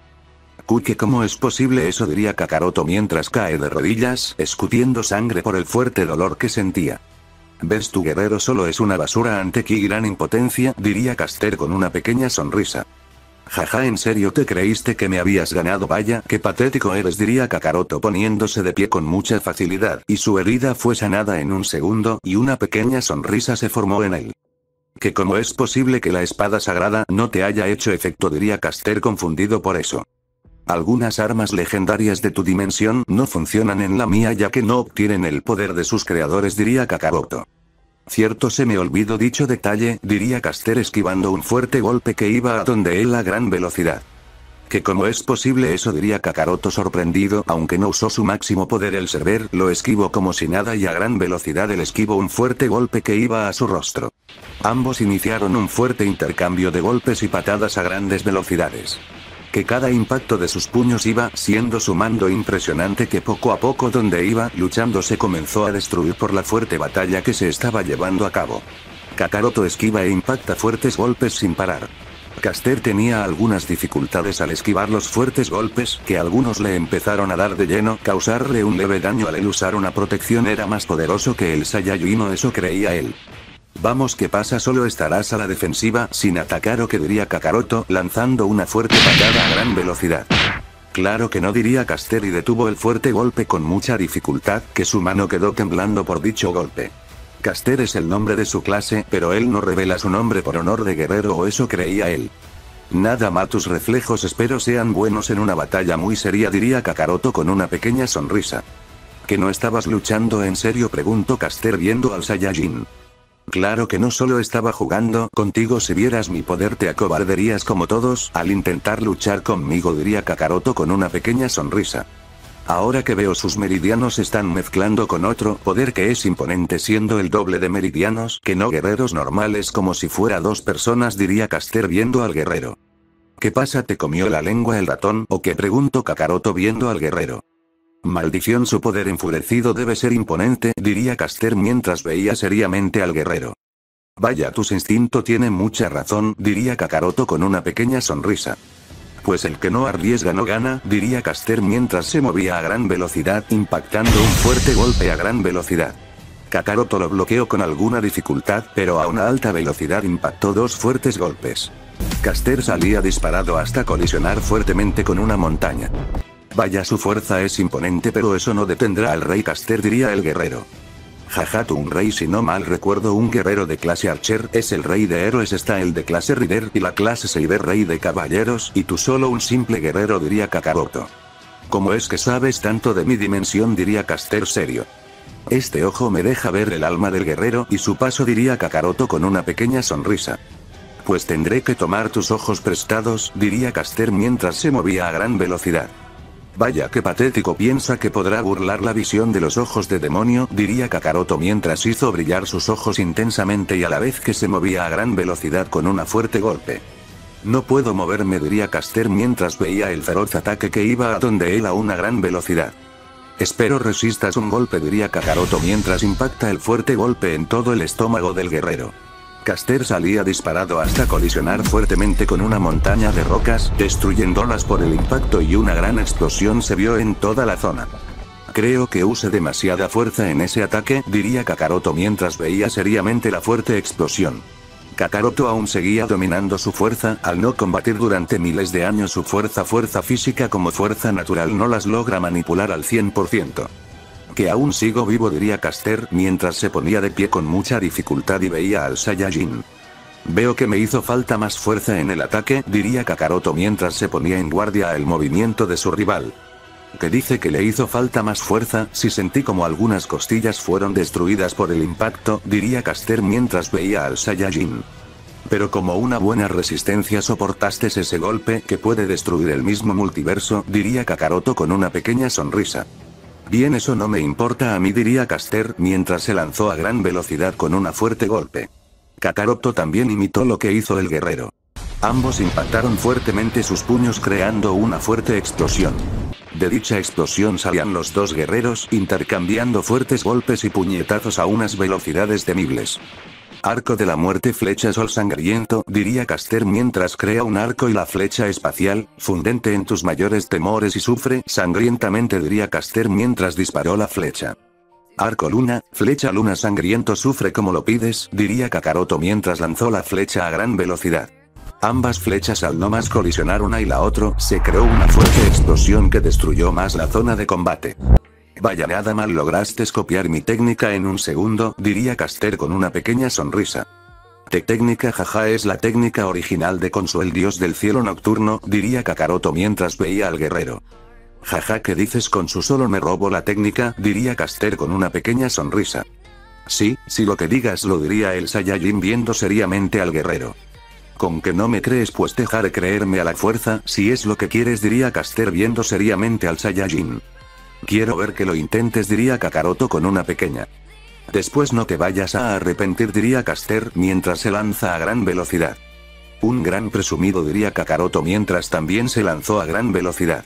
Kuke, ¿cómo es posible eso?, diría Kakaroto mientras cae de rodillas, escupiendo sangre por el fuerte dolor que sentía. ¿Ves, tu guerrero solo es una basura ante qué gran impotencia?, diría Caster con una pequeña sonrisa. Jaja, ¿en serio te creíste que me habías ganado? Vaya, qué patético eres, diría Kakaroto poniéndose de pie con mucha facilidad, y su herida fue sanada en un segundo, y una pequeña sonrisa se formó en él. ¿Que cómo es posible que la espada sagrada no te haya hecho efecto?, diría Caster confundido por eso. Algunas armas legendarias de tu dimensión no funcionan en la mía ya que no obtienen el poder de sus creadores, diría Kakaroto. Cierto, se me olvidó dicho detalle, diría Caster esquivando un fuerte golpe que iba a donde él a gran velocidad. ¿Que cómo es posible eso?, diría Kakaroto sorprendido. Aunque no usó su máximo poder, el Server lo esquivó como si nada y a gran velocidad él esquivó un fuerte golpe que iba a su rostro. Ambos iniciaron un fuerte intercambio de golpes y patadas a grandes velocidades. Que cada impacto de sus puños iba siendo su mando impresionante, que poco a poco donde iba luchando se comenzó a destruir por la fuerte batalla que se estaba llevando a cabo. Kakaroto esquiva e impacta fuertes golpes sin parar. Caster tenía algunas dificultades al esquivar los fuertes golpes, que algunos le empezaron a dar de lleno, causarle un leve daño. Al él usar una protección era más poderoso que el Saiyajin, o eso creía él. Vamos, ¿qué pasa? Solo estarás a la defensiva sin atacar, o qué, diría Kakaroto, lanzando una fuerte patada a gran velocidad. Claro que no, diría Caster, y detuvo el fuerte golpe con mucha dificultad, que su mano quedó temblando por dicho golpe. Caster es el nombre de su clase, pero él no revela su nombre por honor de guerrero, o eso creía él. Nada más, tus reflejos espero sean buenos en una batalla muy seria, diría Kakaroto con una pequeña sonrisa. ¿Que no estabas luchando en serio?, preguntó Caster viendo al Saiyajin. Claro que no, solo estaba jugando contigo. Si vieras mi poder te acobardarías como todos al intentar luchar conmigo, diría Kakaroto con una pequeña sonrisa. Ahora que veo, sus meridianos están mezclando con otro poder que es imponente, siendo el doble de meridianos que no guerreros normales, como si fuera dos personas, diría Caster viendo al guerrero. ¿Qué pasa? ¿Te comió la lengua el ratón o qué?, preguntó Kakaroto viendo al guerrero. Maldición, su poder enfurecido debe ser imponente, diría Caster mientras veía seriamente al guerrero. Vaya, tu instinto tiene mucha razón, diría Kakaroto con una pequeña sonrisa. Pues el que no arriesga no gana, diría Caster mientras se movía a gran velocidad, impactando un fuerte golpe a gran velocidad. Kakaroto lo bloqueó con alguna dificultad, pero a una alta velocidad impactó dos fuertes golpes. Caster salía disparado hasta colisionar fuertemente con una montaña. Vaya, su fuerza es imponente, pero eso no detendrá al rey Caster, diría el guerrero. Jaja, tú un rey, si no mal recuerdo un guerrero de clase Archer es el rey de héroes, está el de clase Rider y la clase Saber rey de caballeros, y tú solo un simple guerrero, diría Kakaroto. ¿Cómo es que sabes tanto de mi dimensión?, diría Caster serio. Este ojo me deja ver el alma del guerrero y su paso, diría Kakaroto con una pequeña sonrisa. Pues tendré que tomar tus ojos prestados, diría Caster mientras se movía a gran velocidad. Vaya, qué patético, piensa que podrá burlar la visión de los ojos de demonio, diría Kakaroto mientras hizo brillar sus ojos intensamente y a la vez que se movía a gran velocidad con un fuerte golpe. No puedo moverme, diría Caster mientras veía el feroz ataque que iba a donde él a una gran velocidad. Espero resistas un golpe, diría Kakaroto mientras impacta el fuerte golpe en todo el estómago del guerrero. Caster salía disparado hasta colisionar fuertemente con una montaña de rocas, destruyéndolas por el impacto, y una gran explosión se vio en toda la zona. Creo que use demasiada fuerza en ese ataque, diría Kakaroto mientras veía seriamente la fuerte explosión. Kakaroto aún seguía dominando su fuerza, al no combatir durante miles de años su fuerza física como fuerza natural no las logra manipular al 100%. Que aún sigo vivo, diría Caster mientras se ponía de pie con mucha dificultad y veía al Saiyajin. Veo que me hizo falta más fuerza en el ataque, diría Kakaroto mientras se ponía en guardia al movimiento de su rival. Que dice que le hizo falta más fuerza, si sentí como algunas costillas fueron destruidas por el impacto, diría Caster mientras veía al Saiyajin. Pero como una buena resistencia soportaste ese golpe que puede destruir el mismo multiverso, diría Kakaroto con una pequeña sonrisa. Bien, eso no me importa a mí, diría Caster mientras se lanzó a gran velocidad con un fuerte golpe. Kakaroto también imitó lo que hizo el guerrero. Ambos impactaron fuertemente sus puños creando una fuerte explosión. De dicha explosión salían los dos guerreros intercambiando fuertes golpes y puñetazos a unas velocidades temibles. Arco de la muerte, flecha sol sangriento, diría Caster mientras crea un arco y la flecha espacial, fundente en tus mayores temores y sufre sangrientamente, diría Caster mientras disparó la flecha. Arco luna, flecha luna sangriento, sufre como lo pides, diría Kakaroto mientras lanzó la flecha a gran velocidad. Ambas flechas al no más colisionar una y la otra, se creó una fuerte explosión que destruyó más la zona de combate. Vaya, nada mal lograste copiar mi técnica en un segundo, diría Caster con una pequeña sonrisa. Técnica, jaja, es la técnica original de Khonsu, el dios del cielo nocturno, diría Kakaroto mientras veía al guerrero. Jaja, ¿qué dices Khonsu? Solo me robo la técnica, diría Caster con una pequeña sonrisa. Sí, si lo que digas lo diría el Saiyajin viendo seriamente al guerrero. Con que no me crees, pues dejaré creerme a la fuerza, si es lo que quieres, diría Caster viendo seriamente al Saiyajin. Quiero ver que lo intentes, diría Kakaroto con una pequeña. Después no te vayas a arrepentir, diría Caster mientras se lanza a gran velocidad. Un gran presumido, diría Kakaroto mientras también se lanzó a gran velocidad.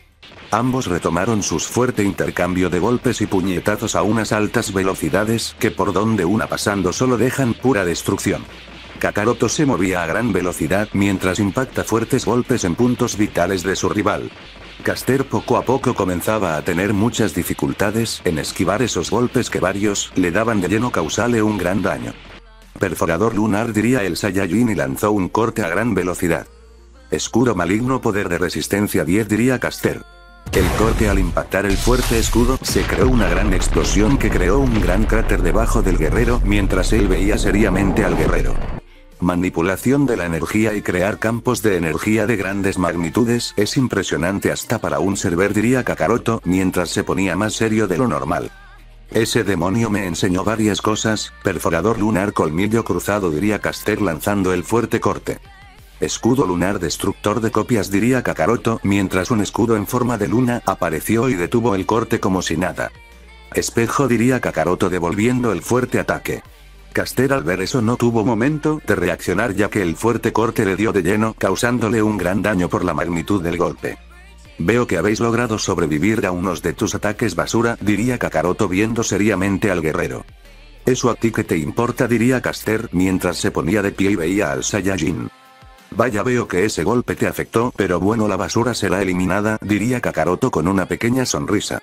Ambos retomaron su fuerte intercambio de golpes y puñetazos a unas altas velocidades que por donde una pasando solo dejan pura destrucción. Kakaroto se movía a gran velocidad mientras impacta fuertes golpes en puntos vitales de su rival. Caster poco a poco comenzaba a tener muchas dificultades en esquivar esos golpes que varios le daban de lleno, causarle un gran daño. Perforador lunar, diría el Saiyajin y lanzó un corte a gran velocidad. Escudo maligno, poder de resistencia 10, diría Caster. El corte al impactar el fuerte escudo, se creó una gran explosión que creó un gran cráter debajo del guerrero mientras él veía seriamente al guerrero. Manipulación de la energía y crear campos de energía de grandes magnitudes es impresionante hasta para un server, diría Kakaroto mientras se ponía más serio de lo normal. Ese demonio me enseñó varias cosas. Perforador lunar, colmillo cruzado, diría Caster lanzando el fuerte corte. Escudo lunar, destructor de copias, diría Kakaroto mientras un escudo en forma de luna apareció y detuvo el corte como si nada. Espejo, diría Kakaroto devolviendo el fuerte ataque. Caster al ver eso no tuvo momento de reaccionar, ya que el fuerte corte le dio de lleno, causándole un gran daño por la magnitud del golpe. Veo que habéis logrado sobrevivir a unos de tus ataques basura, diría Kakaroto viendo seriamente al guerrero. Eso a ti que te importa, diría Caster mientras se ponía de pie y veía al Saiyajin. Vaya, veo que ese golpe te afectó, pero bueno, la basura será eliminada, diría Kakaroto con una pequeña sonrisa.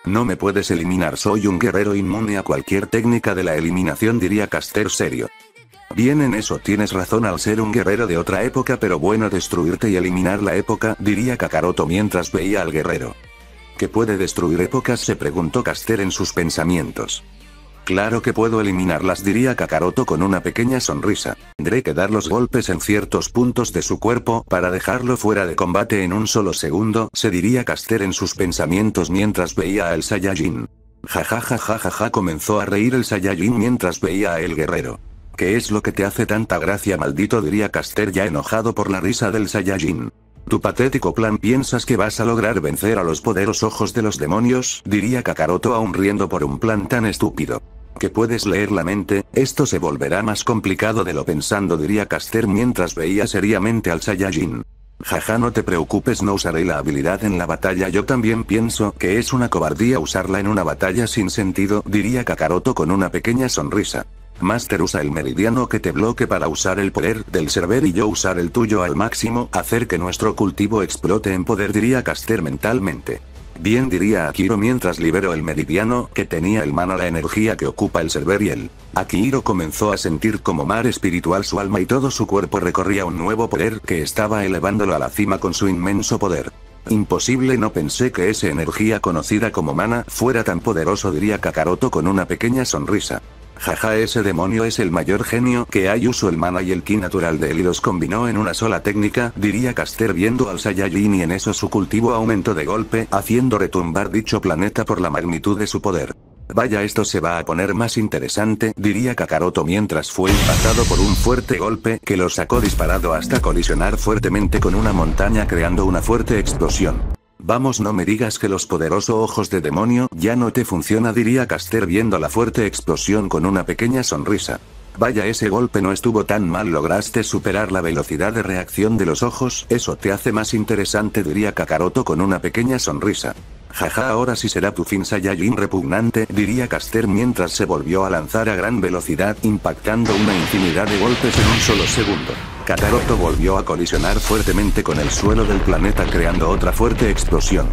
No me puedes eliminar, soy un guerrero inmune a cualquier técnica de la eliminación, diría Caster serio. Bien, en eso tienes razón al ser un guerrero de otra época, pero bueno, destruirte y eliminar la época, diría Kakaroto mientras veía al guerrero. ¿Qué puede destruir épocas?, se preguntó Caster en sus pensamientos. Claro que puedo eliminarlas, diría Kakaroto con una pequeña sonrisa. Tendré que dar los golpes en ciertos puntos de su cuerpo para dejarlo fuera de combate en un solo segundo, se diría Caster en sus pensamientos mientras veía al Saiyajin. Jajajajaja, comenzó a reír el Saiyajin mientras veía a el guerrero. ¿Qué es lo que te hace tanta gracia, maldito?, diría Caster ya enojado por la risa del Saiyajin. Tu patético plan, ¿piensas que vas a lograr vencer a los poderosos ojos de los demonios?, diría Kakaroto aún riendo por un plan tan estúpido. ¿Que puedes leer la mente? Esto se volverá más complicado de lo pensando, diría Caster mientras veía seriamente al Saiyajin. Jaja, no te preocupes, no usaré la habilidad en la batalla, yo también pienso que es una cobardía usarla en una batalla sin sentido, diría Kakaroto con una pequeña sonrisa. Master, usa el meridiano que te bloque para usar el poder del server y yo usar el tuyo al máximo, hacer que nuestro cultivo explote en poder, diría Caster mentalmente. Bien, diría Akiro mientras liberó el meridiano que tenía en mano la energía que ocupa el server y él. Akiro comenzó a sentir como mar espiritual su alma y todo su cuerpo recorría un nuevo poder que estaba elevándolo a la cima con su inmenso poder. Imposible, no pensé que esa energía conocida como mana fuera tan poderoso, diría Kakaroto con una pequeña sonrisa. Jaja, ese demonio es el mayor genio que hay, usó el mana y el ki natural de él y los combinó en una sola técnica, diría Caster viendo al Saiyajin y en eso su cultivo aumentó de golpe, haciendo retumbar dicho planeta por la magnitud de su poder. Vaya, esto se va a poner más interesante, diría Kakaroto mientras fue impactado por un fuerte golpe que lo sacó disparado hasta colisionar fuertemente con una montaña creando una fuerte explosión. Vamos, no me digas que los poderosos ojos de demonio ya no te funciona, diría Caster viendo la fuerte explosión con una pequeña sonrisa. Vaya, ese golpe no estuvo tan mal, lograste superar la velocidad de reacción de los ojos, eso te hace más interesante, diría Kakaroto con una pequeña sonrisa. Jaja, ahora sí será tu fin, Saiyajin repugnante, diría Caster mientras se volvió a lanzar a gran velocidad, impactando una infinidad de golpes en un solo segundo. Kakaroto volvió a colisionar fuertemente con el suelo del planeta creando otra fuerte explosión.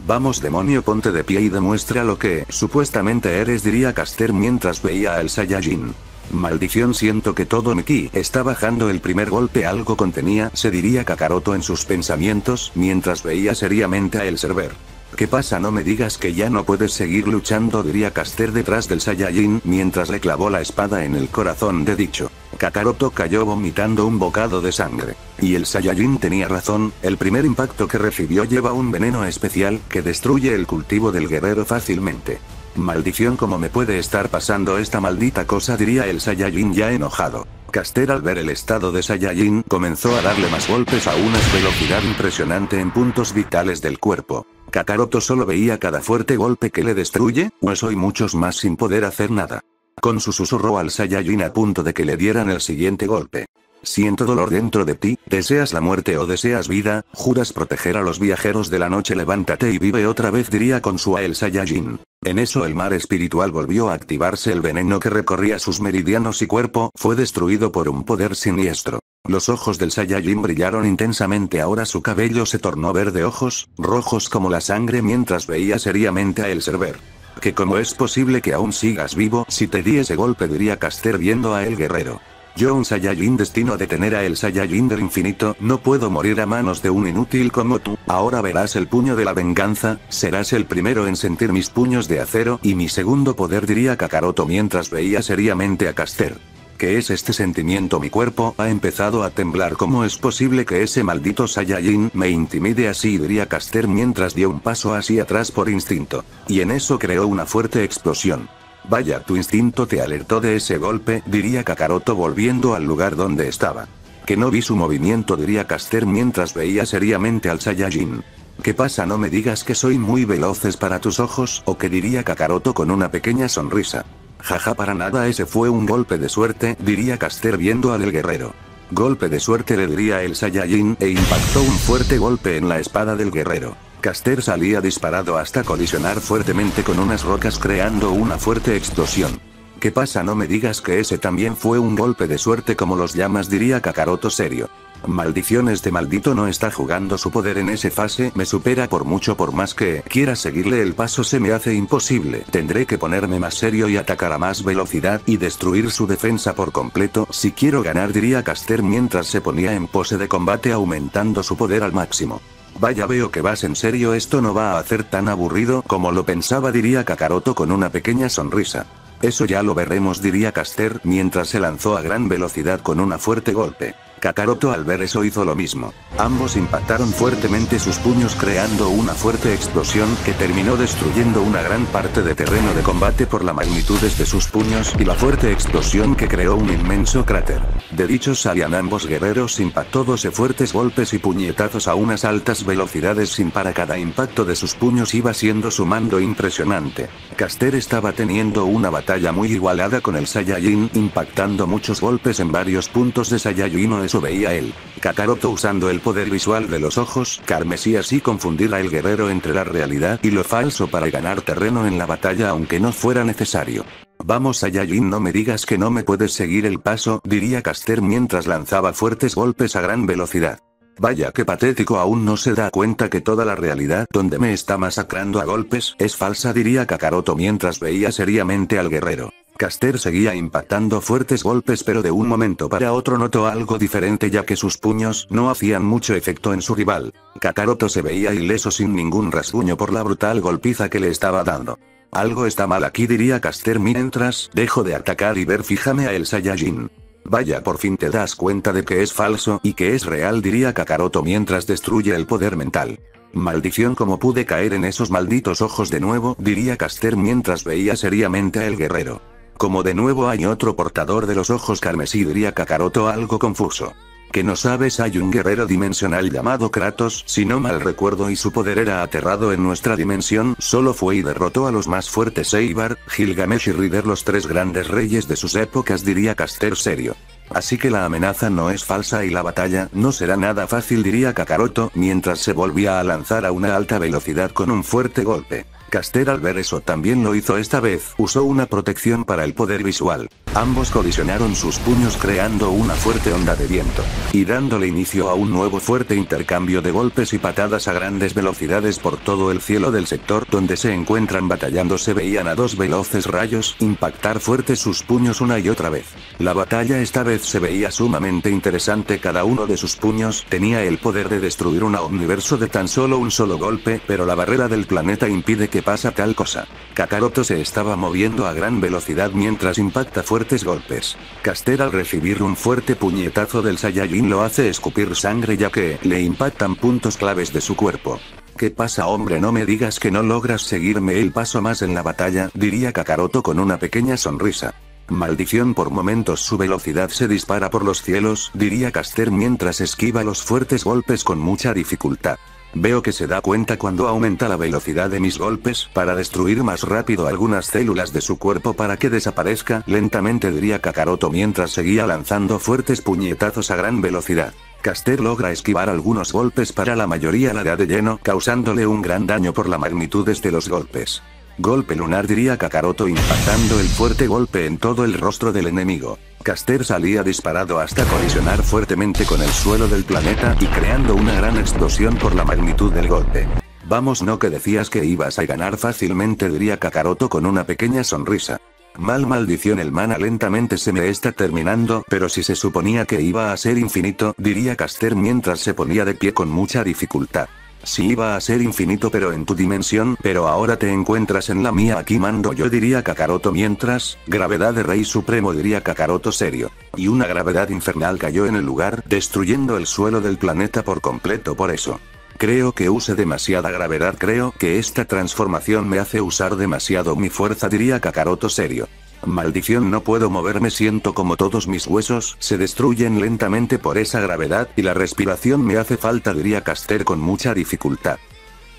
Vamos, demonio, ponte de pie y demuestra lo que supuestamente eres, diría Caster mientras veía al Saiyajin. Maldición, siento que todo mi ki está bajando, el primer golpe algo contenía, se diría Kakaroto en sus pensamientos mientras veía seriamente a el server. ¿Qué pasa? No me digas que ya no puedes seguir luchando, diría Caster detrás del Saiyajin mientras le clavó la espada en el corazón de dicho. Kakaroto cayó vomitando un bocado de sangre. Y el Saiyajin tenía razón, el primer impacto que recibió lleva un veneno especial que destruye el cultivo del guerrero fácilmente. Maldición, ¿cómo me puede estar pasando esta maldita cosa?, diría el Saiyajin ya enojado. Caster, al ver el estado de Saiyajin, comenzó a darle más golpes a una velocidad impresionante en puntos vitales del cuerpo. Kakaroto solo veía cada fuerte golpe que le destruye, hueso y muchos más sin poder hacer nada. Con su susurró al Saiyajin a punto de que le dieran el siguiente golpe. Siento dolor dentro de ti, ¿deseas la muerte o deseas vida? ¿Juras proteger a los viajeros de la noche? Levántate y vive otra vez, diría con su el Saiyajin. En eso el mar espiritual volvió a activarse, el veneno que recorría sus meridianos y cuerpo fue destruido por un poder siniestro. Los ojos del Saiyajin brillaron intensamente, ahora su cabello se tornó verde, ojos rojos como la sangre, mientras veía seriamente a el Server. ¿Que cómo es posible que aún sigas vivo? Si te di ese golpe, diría Caster viendo a el guerrero. Yo, un Saiyajin destino a detener a el Saiyajin del infinito, no puedo morir a manos de un inútil como tú. Ahora verás el puño de la venganza, serás el primero en sentir mis puños de acero y mi segundo poder, diría Kakaroto mientras veía seriamente a Caster. ¿Qué es este sentimiento? Mi cuerpo ha empezado a temblar. ¿Cómo es posible que ese maldito Saiyajin me intimide así? Diría Caster mientras dio un paso hacia atrás por instinto. Y en eso creó una fuerte explosión. Vaya, tu instinto te alertó de ese golpe, diría Kakaroto volviendo al lugar donde estaba. Que no vi su movimiento, diría Caster mientras veía seriamente al Saiyajin. ¿Qué pasa? No me digas que soy muy veloces para tus ojos, o que, diría Kakaroto con una pequeña sonrisa. Jaja, para nada, ese fue un golpe de suerte, diría Caster viendo al guerrero. Golpe de suerte, le diría el Saiyajin, e impactó un fuerte golpe en la espada del guerrero. Caster salía disparado hasta colisionar fuertemente con unas rocas creando una fuerte explosión. ¿Qué pasa? No me digas que ese también fue un golpe de suerte como los llamas, diría Kakaroto serio. Maldición, este maldito no está jugando su poder en esa fase, me supera por mucho, por más que quiera seguirle el paso se me hace imposible. Tendré que ponerme más serio y atacar a más velocidad y destruir su defensa por completo si quiero ganar, diría Caster mientras se ponía en pose de combate aumentando su poder al máximo. Vaya, veo que vas en serio, esto no va a hacer tan aburrido como lo pensaba, diría Kakaroto con una pequeña sonrisa. Eso ya lo veremos, diría Caster mientras se lanzó a gran velocidad con un fuerte golpe. Kakaroto al ver eso hizo lo mismo. Ambos impactaron fuertemente sus puños creando una fuerte explosión que terminó destruyendo una gran parte de terreno de combate por la magnitud de sus puños y la fuerte explosión que creó un inmenso cráter. De dichos salían ambos guerreros, impactó 12 fuertes golpes y puñetazos a unas altas velocidades sin para cada impacto de sus puños iba siendo su mando impresionante. Caster estaba teniendo una batalla muy igualada con el Saiyajin, impactando muchos golpes en varios puntos de Saiyajin, o eso veía él. Kakaroto usando el poder visual de los ojos carmesí así confundir al guerrero entre la realidad y lo falso para ganar terreno en la batalla aunque no fuera necesario. Vamos Saiyajin, no me digas que no me puedes seguir el paso, diría Caster mientras lanzaba fuertes golpes a gran velocidad. Vaya, qué patético, aún no se da cuenta que toda la realidad donde me está masacrando a golpes es falsa, diría Kakaroto mientras veía seriamente al guerrero. Caster seguía impactando fuertes golpes, pero de un momento para otro notó algo diferente ya que sus puños no hacían mucho efecto en su rival. Kakaroto se veía ileso sin ningún rasguño por la brutal golpiza que le estaba dando. Algo está mal aquí, diría Caster mientras dejo de atacar y ver fijame a el Saiyajin. Vaya, por fin te das cuenta de que es falso y que es real, diría Kakaroto mientras destruye el poder mental. Maldición, cómo pude caer en esos malditos ojos de nuevo, diría Caster mientras veía seriamente a el guerrero. Como de nuevo hay otro portador de los ojos carmesí, diría Kakaroto algo confuso. ¿Que no sabes? Hay un guerrero dimensional llamado Kratos, si no mal recuerdo, y su poder era aterrado en nuestra dimensión, solo fue y derrotó a los más fuertes Eibar, Gilgamesh y Rider, los tres grandes reyes de sus épocas, diría Caster serio. Así que la amenaza no es falsa y la batalla no será nada fácil, diría Kakaroto mientras se volvía a lanzar a una alta velocidad con un fuerte golpe. Caster al ver eso también lo hizo, esta vez usó una protección para el poder visual. Ambos colisionaron sus puños creando una fuerte onda de viento, y dándole inicio a un nuevo fuerte intercambio de golpes y patadas a grandes velocidades por todo el cielo del sector donde se encuentran batallando. Se veían a dos veloces rayos impactar fuerte sus puños una y otra vez. La batalla esta vez se veía sumamente interesante, cada uno de sus puños tenía el poder de destruir un universo de tan solo un solo golpe, pero la barrera del planeta impide que pasa tal cosa. Kakaroto se estaba moviendo a gran velocidad mientras impacta fuertes golpes. Caster al recibir un fuerte puñetazo del Saiyajin lo hace escupir sangre ya que le impactan puntos claves de su cuerpo. ¿Qué pasa, hombre? No me digas que no logras seguirme el paso más en la batalla, diría Kakaroto con una pequeña sonrisa. Maldición, por momentos su velocidad se dispara por los cielos, diría Caster mientras esquiva los fuertes golpes con mucha dificultad. Veo que se da cuenta cuando aumenta la velocidad de mis golpes para destruir más rápido algunas células de su cuerpo para que desaparezca lentamente, diría Kakaroto mientras seguía lanzando fuertes puñetazos a gran velocidad. Caster logra esquivar algunos golpes, para la mayoría la da de lleno, causándole un gran daño por la magnitud de los golpes. Golpe lunar, diría Kakaroto impactando el fuerte golpe en todo el rostro del enemigo. Caster salía disparado hasta colisionar fuertemente con el suelo del planeta y creando una gran explosión por la magnitud del golpe. Vamos, no que decías que ibas a ganar fácilmente, diría Kakaroto con una pequeña sonrisa. Maldición, el mana lentamente se me está terminando, pero si se suponía que iba a ser infinito, diría Caster mientras se ponía de pie con mucha dificultad. Si iba a ser infinito pero en tu dimensión, pero ahora te encuentras en la mía, aquí mando yo, diría Kakaroto mientras, gravedad de Rey Supremo, diría Kakaroto serio. Y una gravedad infernal cayó en el lugar, destruyendo el suelo del planeta por completo. Por eso creo que use demasiada gravedad, creo que esta transformación me hace usar demasiado mi fuerza, diría Kakaroto serio. Maldición, no puedo moverme, siento como todos mis huesos se destruyen lentamente por esa gravedad y la respiración me hace falta, diría Caster con mucha dificultad.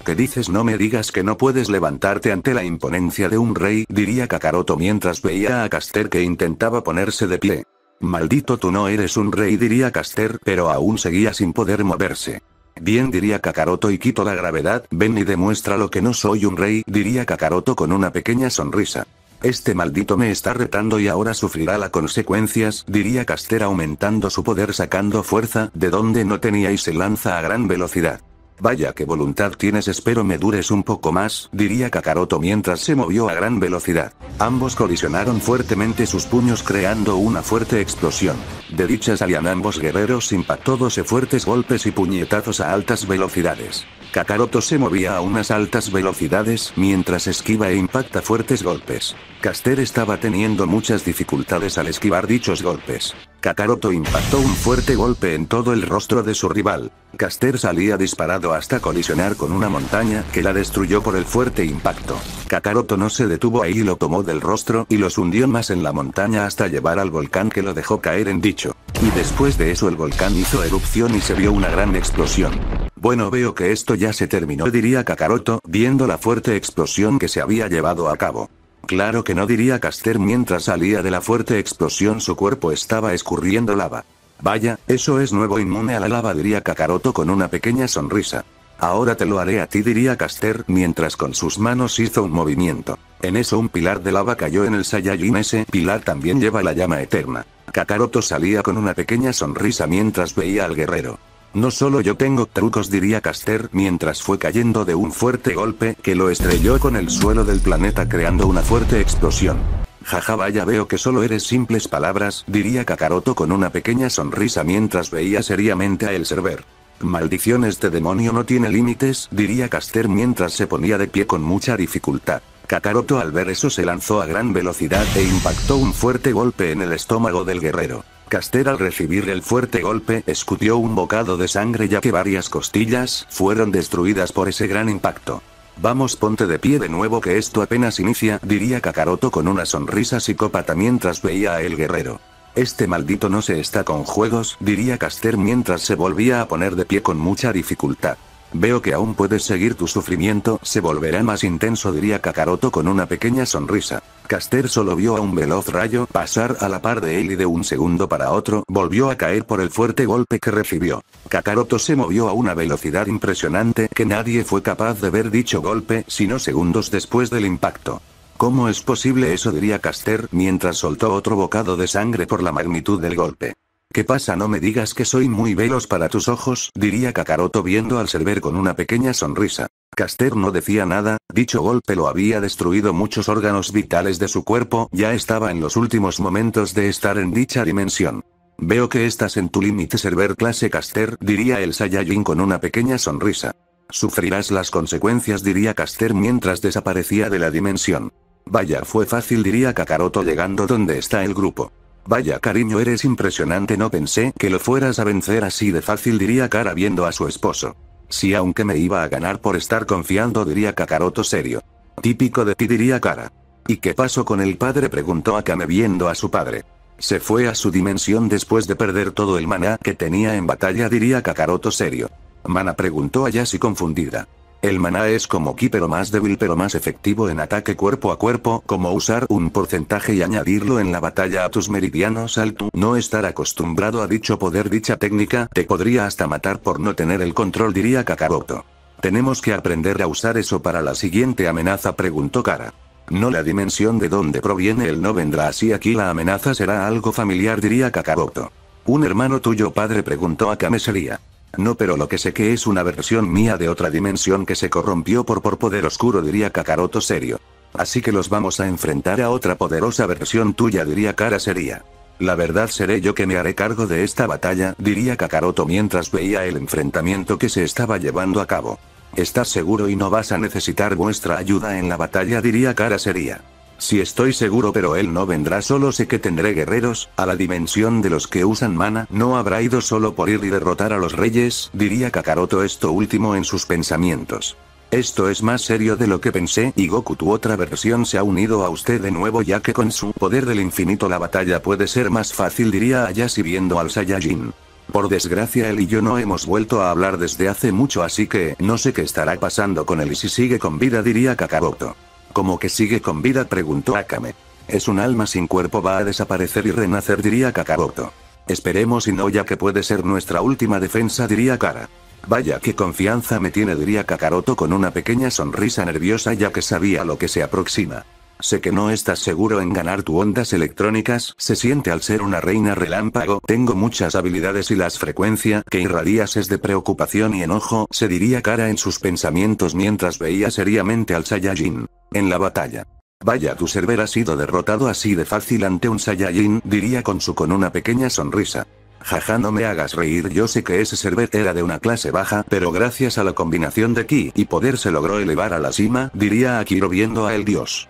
¿Qué dices? No me digas que no puedes levantarte ante la imponencia de un rey, diría Kakaroto mientras veía a Caster que intentaba ponerse de pie. Maldito, tú no eres un rey, diría Caster, pero aún seguía sin poder moverse. Bien, diría Kakaroto, y quito la gravedad, ven y demuestra lo que no soy un rey, diría Kakaroto con una pequeña sonrisa. Este maldito me está retando y ahora sufrirá las consecuencias, diría Caster aumentando su poder, sacando fuerza de donde no tenía y se lanza a gran velocidad. Vaya que voluntad tienes, espero me dures un poco más, diría Kakaroto mientras se movió a gran velocidad. Ambos colisionaron fuertemente sus puños creando una fuerte explosión. De dicha salían ambos guerreros impactó 12 fuertes golpes y puñetazos a altas velocidades. Kakaroto se movía a unas altas velocidades mientras esquiva e impacta fuertes golpes. Caster estaba teniendo muchas dificultades al esquivar dichos golpes. Kakaroto impactó un fuerte golpe en todo el rostro de su rival. Caster salía disparado hasta colisionar con una montaña que la destruyó por el fuerte impacto. Kakaroto no se detuvo ahí, lo tomó del rostro y los hundió más en la montaña hasta llevar al volcán que lo dejó caer en dicho. Y después de eso el volcán hizo erupción y se vio una gran explosión. Bueno, veo que esto ya se terminó, diría Kakaroto, viendo la fuerte explosión que se había llevado a cabo. Claro que no, diría Caster mientras salía de la fuerte explosión, su cuerpo estaba escurriendo lava. Vaya, eso es nuevo, inmune a la lava, diría Kakaroto con una pequeña sonrisa. Ahora te lo haré a ti, diría Caster mientras con sus manos hizo un movimiento. En eso un pilar de lava cayó en el Saiyajin, ese pilar también lleva la llama eterna. Kakaroto salía con una pequeña sonrisa mientras veía al guerrero. No solo yo tengo trucos, diría Caster mientras fue cayendo de un fuerte golpe que lo estrelló con el suelo del planeta creando una fuerte explosión. Jaja, vaya, veo que solo eres simples palabras, diría Kakaroto con una pequeña sonrisa mientras veía seriamente a El Server. Maldición, este demonio no tiene límites, diría Caster mientras se ponía de pie con mucha dificultad. Kakaroto al ver eso se lanzó a gran velocidad e impactó un fuerte golpe en el estómago del guerrero. Caster al recibir el fuerte golpe escutió un bocado de sangre ya que varias costillas fueron destruidas por ese gran impacto. Vamos, ponte de pie de nuevo que esto apenas inicia, diría Kakaroto con una sonrisa psicópata mientras veía a el guerrero. Este maldito no se está con juegos, diría Caster mientras se volvía a poner de pie con mucha dificultad. Veo que aún puedes seguir tu sufrimiento, se volverá más intenso, diría Kakaroto con una pequeña sonrisa. Caster solo vio a un veloz rayo pasar a la par de él y de un segundo para otro volvió a caer por el fuerte golpe que recibió. Kakaroto se movió a una velocidad impresionante que nadie fue capaz de ver dicho golpe sino segundos después del impacto. ¿Cómo es posible eso?, diría Caster mientras soltó otro bocado de sangre por la magnitud del golpe. ¿Qué pasa? No me digas que soy muy veloz para tus ojos, diría Kakaroto viendo al Server con una pequeña sonrisa. Caster no decía nada, dicho golpe lo había destruido muchos órganos vitales de su cuerpo, ya estaba en los últimos momentos de estar en dicha dimensión. Veo que estás en tu límite, Server clase Caster, diría el Saiyajin con una pequeña sonrisa. Sufrirás las consecuencias, diría Caster mientras desaparecía de la dimensión. Vaya, fue fácil, diría Kakaroto llegando donde está el grupo. Vaya cariño, eres impresionante, no pensé que lo fueras a vencer así de fácil, diría Kara viendo a su esposo. Sí, aunque me iba a ganar por estar confiando, diría Kakaroto serio. Típico de ti, diría Kara. ¿Y qué pasó con el padre?, preguntó Akame viendo a su padre. Se fue a su dimensión después de perder todo el maná que tenía en batalla, diría Kakaroto serio. ¿Maná?, preguntó Ayashi confundida. El maná es como ki pero más débil pero más efectivo en ataque cuerpo a cuerpo, como usar un porcentaje y añadirlo en la batalla a tus meridianos al tú no estar acostumbrado a dicho poder. Dicha técnica te podría hasta matar por no tener el control, diría Kakaroto. ¿Tenemos que aprender a usar eso para la siguiente amenaza?, preguntó Kara. No, la dimensión de donde proviene él no vendrá así, aquí la amenaza será algo familiar, diría Kakaroto. ¿Un hermano tuyo, padre?, preguntó Akame seria. No, pero lo que sé que es una versión mía de otra dimensión que se corrompió por poder oscuro, diría Kakaroto serio. Así que los vamos a enfrentar a otra poderosa versión tuya, diría Kara seria. La verdad seré yo que me haré cargo de esta batalla, diría Kakaroto mientras veía el enfrentamiento que se estaba llevando a cabo. ¿Estás seguro y no vas a necesitar vuestra ayuda en la batalla?, diría Kara seria. Sí, estoy seguro, pero él no vendrá solo, sé que tendré guerreros, a la dimensión de los que usan mana, no habrá ido solo por ir y derrotar a los reyes, diría Kakaroto esto último en sus pensamientos. Esto es más serio de lo que pensé, y Goku, tu otra versión, se ha unido a usted de nuevo, ya que con su poder del infinito la batalla puede ser más fácil, diría Ayashi viendo al Saiyajin. Por desgracia él y yo no hemos vuelto a hablar desde hace mucho, así que no sé qué estará pasando con él y si sigue con vida, diría Kakaroto. ¿Cómo que sigue con vida?, preguntó Akame. Es un alma sin cuerpo, va a desaparecer y renacer, diría Kakaroto. Esperemos y no, ya que puede ser nuestra última defensa, diría Kara. Vaya qué confianza me tiene, diría Kakaroto con una pequeña sonrisa nerviosa, ya que sabía lo que se aproxima. Sé que no estás seguro en ganar tu ondas electrónicas, se siente al ser una reina relámpago, tengo muchas habilidades y las frecuencia que irradias es de preocupación y enojo, se diría Kara en sus pensamientos mientras veía seriamente al Saiyajin. En la batalla. Vaya, tu server ha sido derrotado así de fácil ante un Saiyajin, diría Khonsu con una pequeña sonrisa. Jaja, no me hagas reír, yo sé que ese server era de una clase baja, pero gracias a la combinación de ki y poder se logró elevar a la cima, diría Akiro viendo a el dios.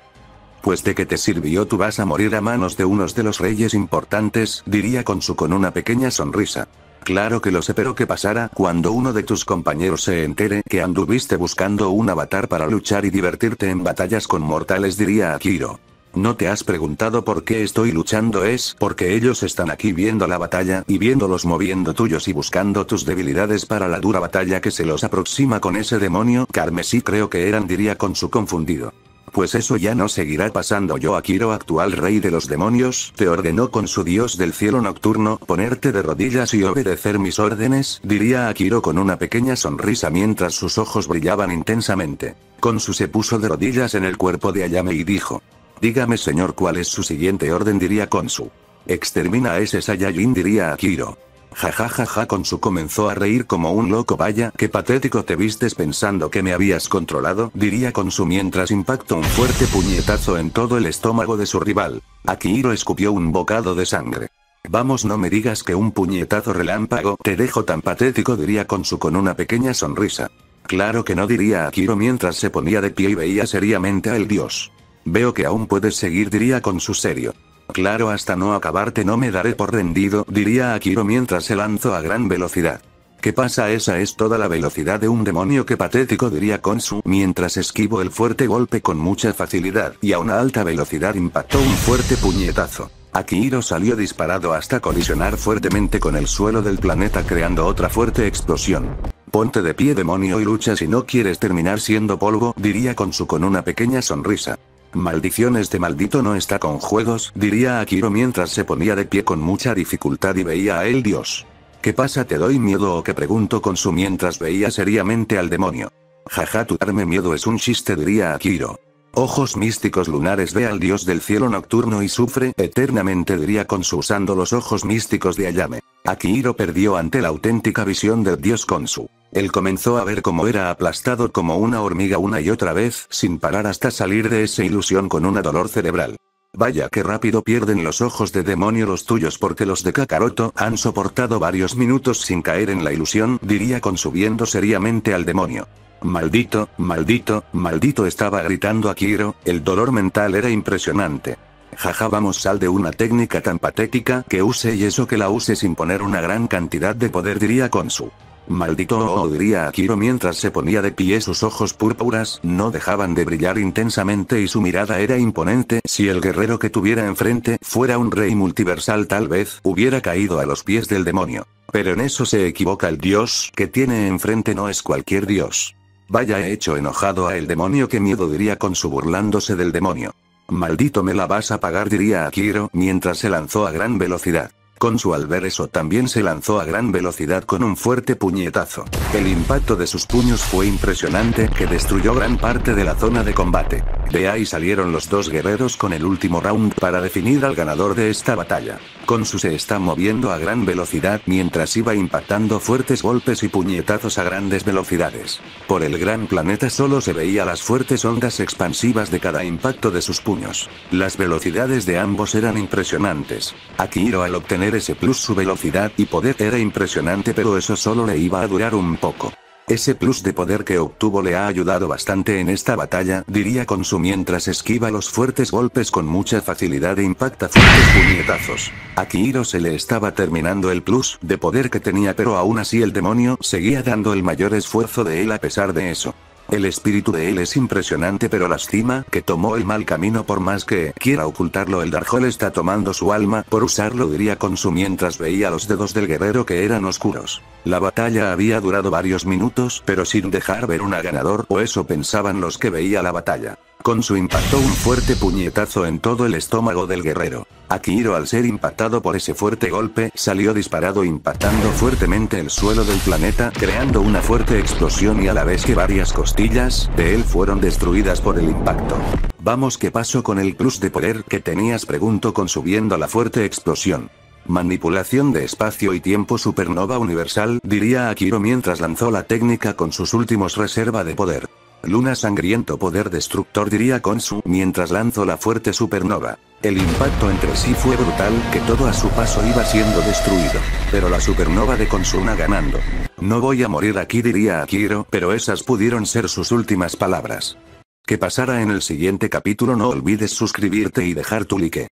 Pues de qué te sirvió, tú vas a morir a manos de unos de los reyes importantes, diría Khonsu con una pequeña sonrisa. Claro que lo sé, pero ¿qué pasará cuando uno de tus compañeros se entere que anduviste buscando un avatar para luchar y divertirte en batallas con mortales?, diría Akiro. ¿No te has preguntado por qué estoy luchando? Es porque ellos están aquí viendo la batalla y viéndolos moviendo tuyos y buscando tus debilidades para la dura batalla que se los aproxima con ese demonio carmesí, creo que eran, diría Khonsu confundido. Pues eso ya no seguirá pasando. Yo, Akiro, actual rey de los demonios, te ordenó con su dios del cielo nocturno, ponerte de rodillas y obedecer mis órdenes, diría Akiro con una pequeña sonrisa mientras sus ojos brillaban intensamente. Khonsu se puso de rodillas en el cuerpo de Ayame y dijo. Dígame, señor, ¿cuál es su siguiente orden?, diría Khonsu. Extermina a ese Saiyajin, diría Akiro. Jajajaja, Khonsu comenzó a reír como un loco. Vaya, qué patético te vistes pensando que me habías controlado, diría Khonsu mientras impactó un fuerte puñetazo en todo el estómago de su rival. Akiro escupió un bocado de sangre. Vamos, no me digas que un puñetazo relámpago te dejó tan patético, diría Khonsu con una pequeña sonrisa. Claro que no, diría Akiro mientras se ponía de pie y veía seriamente al dios. Veo que aún puedes seguir, diría Khonsu serio. Claro, hasta no acabarte no me daré por rendido, diría Akiro mientras se lanzó a gran velocidad. ¿Qué pasa? Esa es toda la velocidad de un demonio, qué patético, diría Khonsu mientras esquivó el fuerte golpe con mucha facilidad y a una alta velocidad impactó un fuerte puñetazo. Akiro salió disparado hasta colisionar fuertemente con el suelo del planeta creando otra fuerte explosión. Ponte de pie, demonio, y lucha si no quieres terminar siendo polvo, diría Khonsu con una pequeña sonrisa. Maldición, este maldito no está con juegos, diría Akiro mientras se ponía de pie con mucha dificultad y veía a el dios. ¿Qué pasa? ¿Te doy miedo o qué?, preguntó Khonsu mientras veía seriamente al demonio. Jaja, tu darme miedo es un chiste, diría Akiro. Ojos místicos lunares, ve al dios del cielo nocturno y sufre eternamente, diría Khonsu usando los ojos místicos de Ayame. Akiro perdió ante la auténtica visión del dios Khonsu. Él comenzó a ver cómo era aplastado como una hormiga una y otra vez, sin parar hasta salir de esa ilusión con una dolor cerebral. Vaya que rápido pierden los ojos de demonio los tuyos, porque los de Kakaroto han soportado varios minutos sin caer en la ilusión, diría Khonsu viendo seriamente al demonio. Maldito, maldito, maldito, estaba gritando Akiro, el dolor mental era impresionante. Jaja, vamos, sal de una técnica tan patética que use y eso que la use sin poner una gran cantidad de poder, diría Khonsu. Maldito oh, diría Akiro mientras se ponía de pie. Sus ojos púrpuras no dejaban de brillar intensamente y su mirada era imponente. Si el guerrero que tuviera enfrente fuera un rey multiversal, tal vez hubiera caído a los pies del demonio. Pero en eso se equivoca. El dios que tiene enfrente no es cualquier dios. Vaya, he hecho enojado a el demonio. Qué miedo, diría Khonshu burlándose del demonio. Maldito, me la vas a pagar, diría Akiro mientras se lanzó a gran velocidad. Khonshu al ver eso también se lanzó a gran velocidad con un fuerte puñetazo. El impacto de sus puños fue impresionante, que destruyó gran parte de la zona de combate. De ahí salieron los dos guerreros con el último round para definir al ganador de esta batalla. Khonshu se está moviendo a gran velocidad mientras iba impactando fuertes golpes y puñetazos a grandes velocidades. Por el gran planeta solo se veía las fuertes ondas expansivas de cada impacto de sus puños. Las velocidades de ambos eran impresionantes. Akiro al obtener ese plus, su velocidad y poder era impresionante, pero eso solo le iba a durar un poco. Ese plus de poder que obtuvo le ha ayudado bastante en esta batalla, diría Khonshu mientras esquiva los fuertes golpes con mucha facilidad e impacta fuertes puñetazos. A Akiro se le estaba terminando el plus de poder que tenía, pero aún así el demonio seguía dando el mayor esfuerzo de él a pesar de eso. El espíritu de él es impresionante, pero lastima que tomó el mal camino. Por más que quiera ocultarlo, el Darkhold está tomando su alma por usarlo, diría Khonshu mientras veía los dedos del guerrero que eran oscuros. La batalla había durado varios minutos, pero sin dejar ver una ganador, o eso pensaban los que veía la batalla. Khonshu impactó un fuerte puñetazo en todo el estómago del guerrero. Akiro, al ser impactado por ese fuerte golpe, salió disparado impactando fuertemente el suelo del planeta, creando una fuerte explosión y a la vez que varias costillas de él fueron destruidas por el impacto. Vamos, ¿qué pasó con el plus de poder que tenías?, preguntó Khonshu viendo la fuerte explosión. Manipulación de espacio y tiempo supernova universal, diría Akiro mientras lanzó la técnica con sus últimos reserva de poder. Luna sangriento poder destructor, diría Khonshu mientras lanzó la fuerte supernova. El impacto entre sí fue brutal, que todo a su paso iba siendo destruido. Pero la supernova de Khonshu iba ganando. No voy a morir aquí, diría Akiro, pero esas pudieron ser sus últimas palabras. ¿Qué pasará en el siguiente capítulo? No olvides suscribirte y dejar tu like.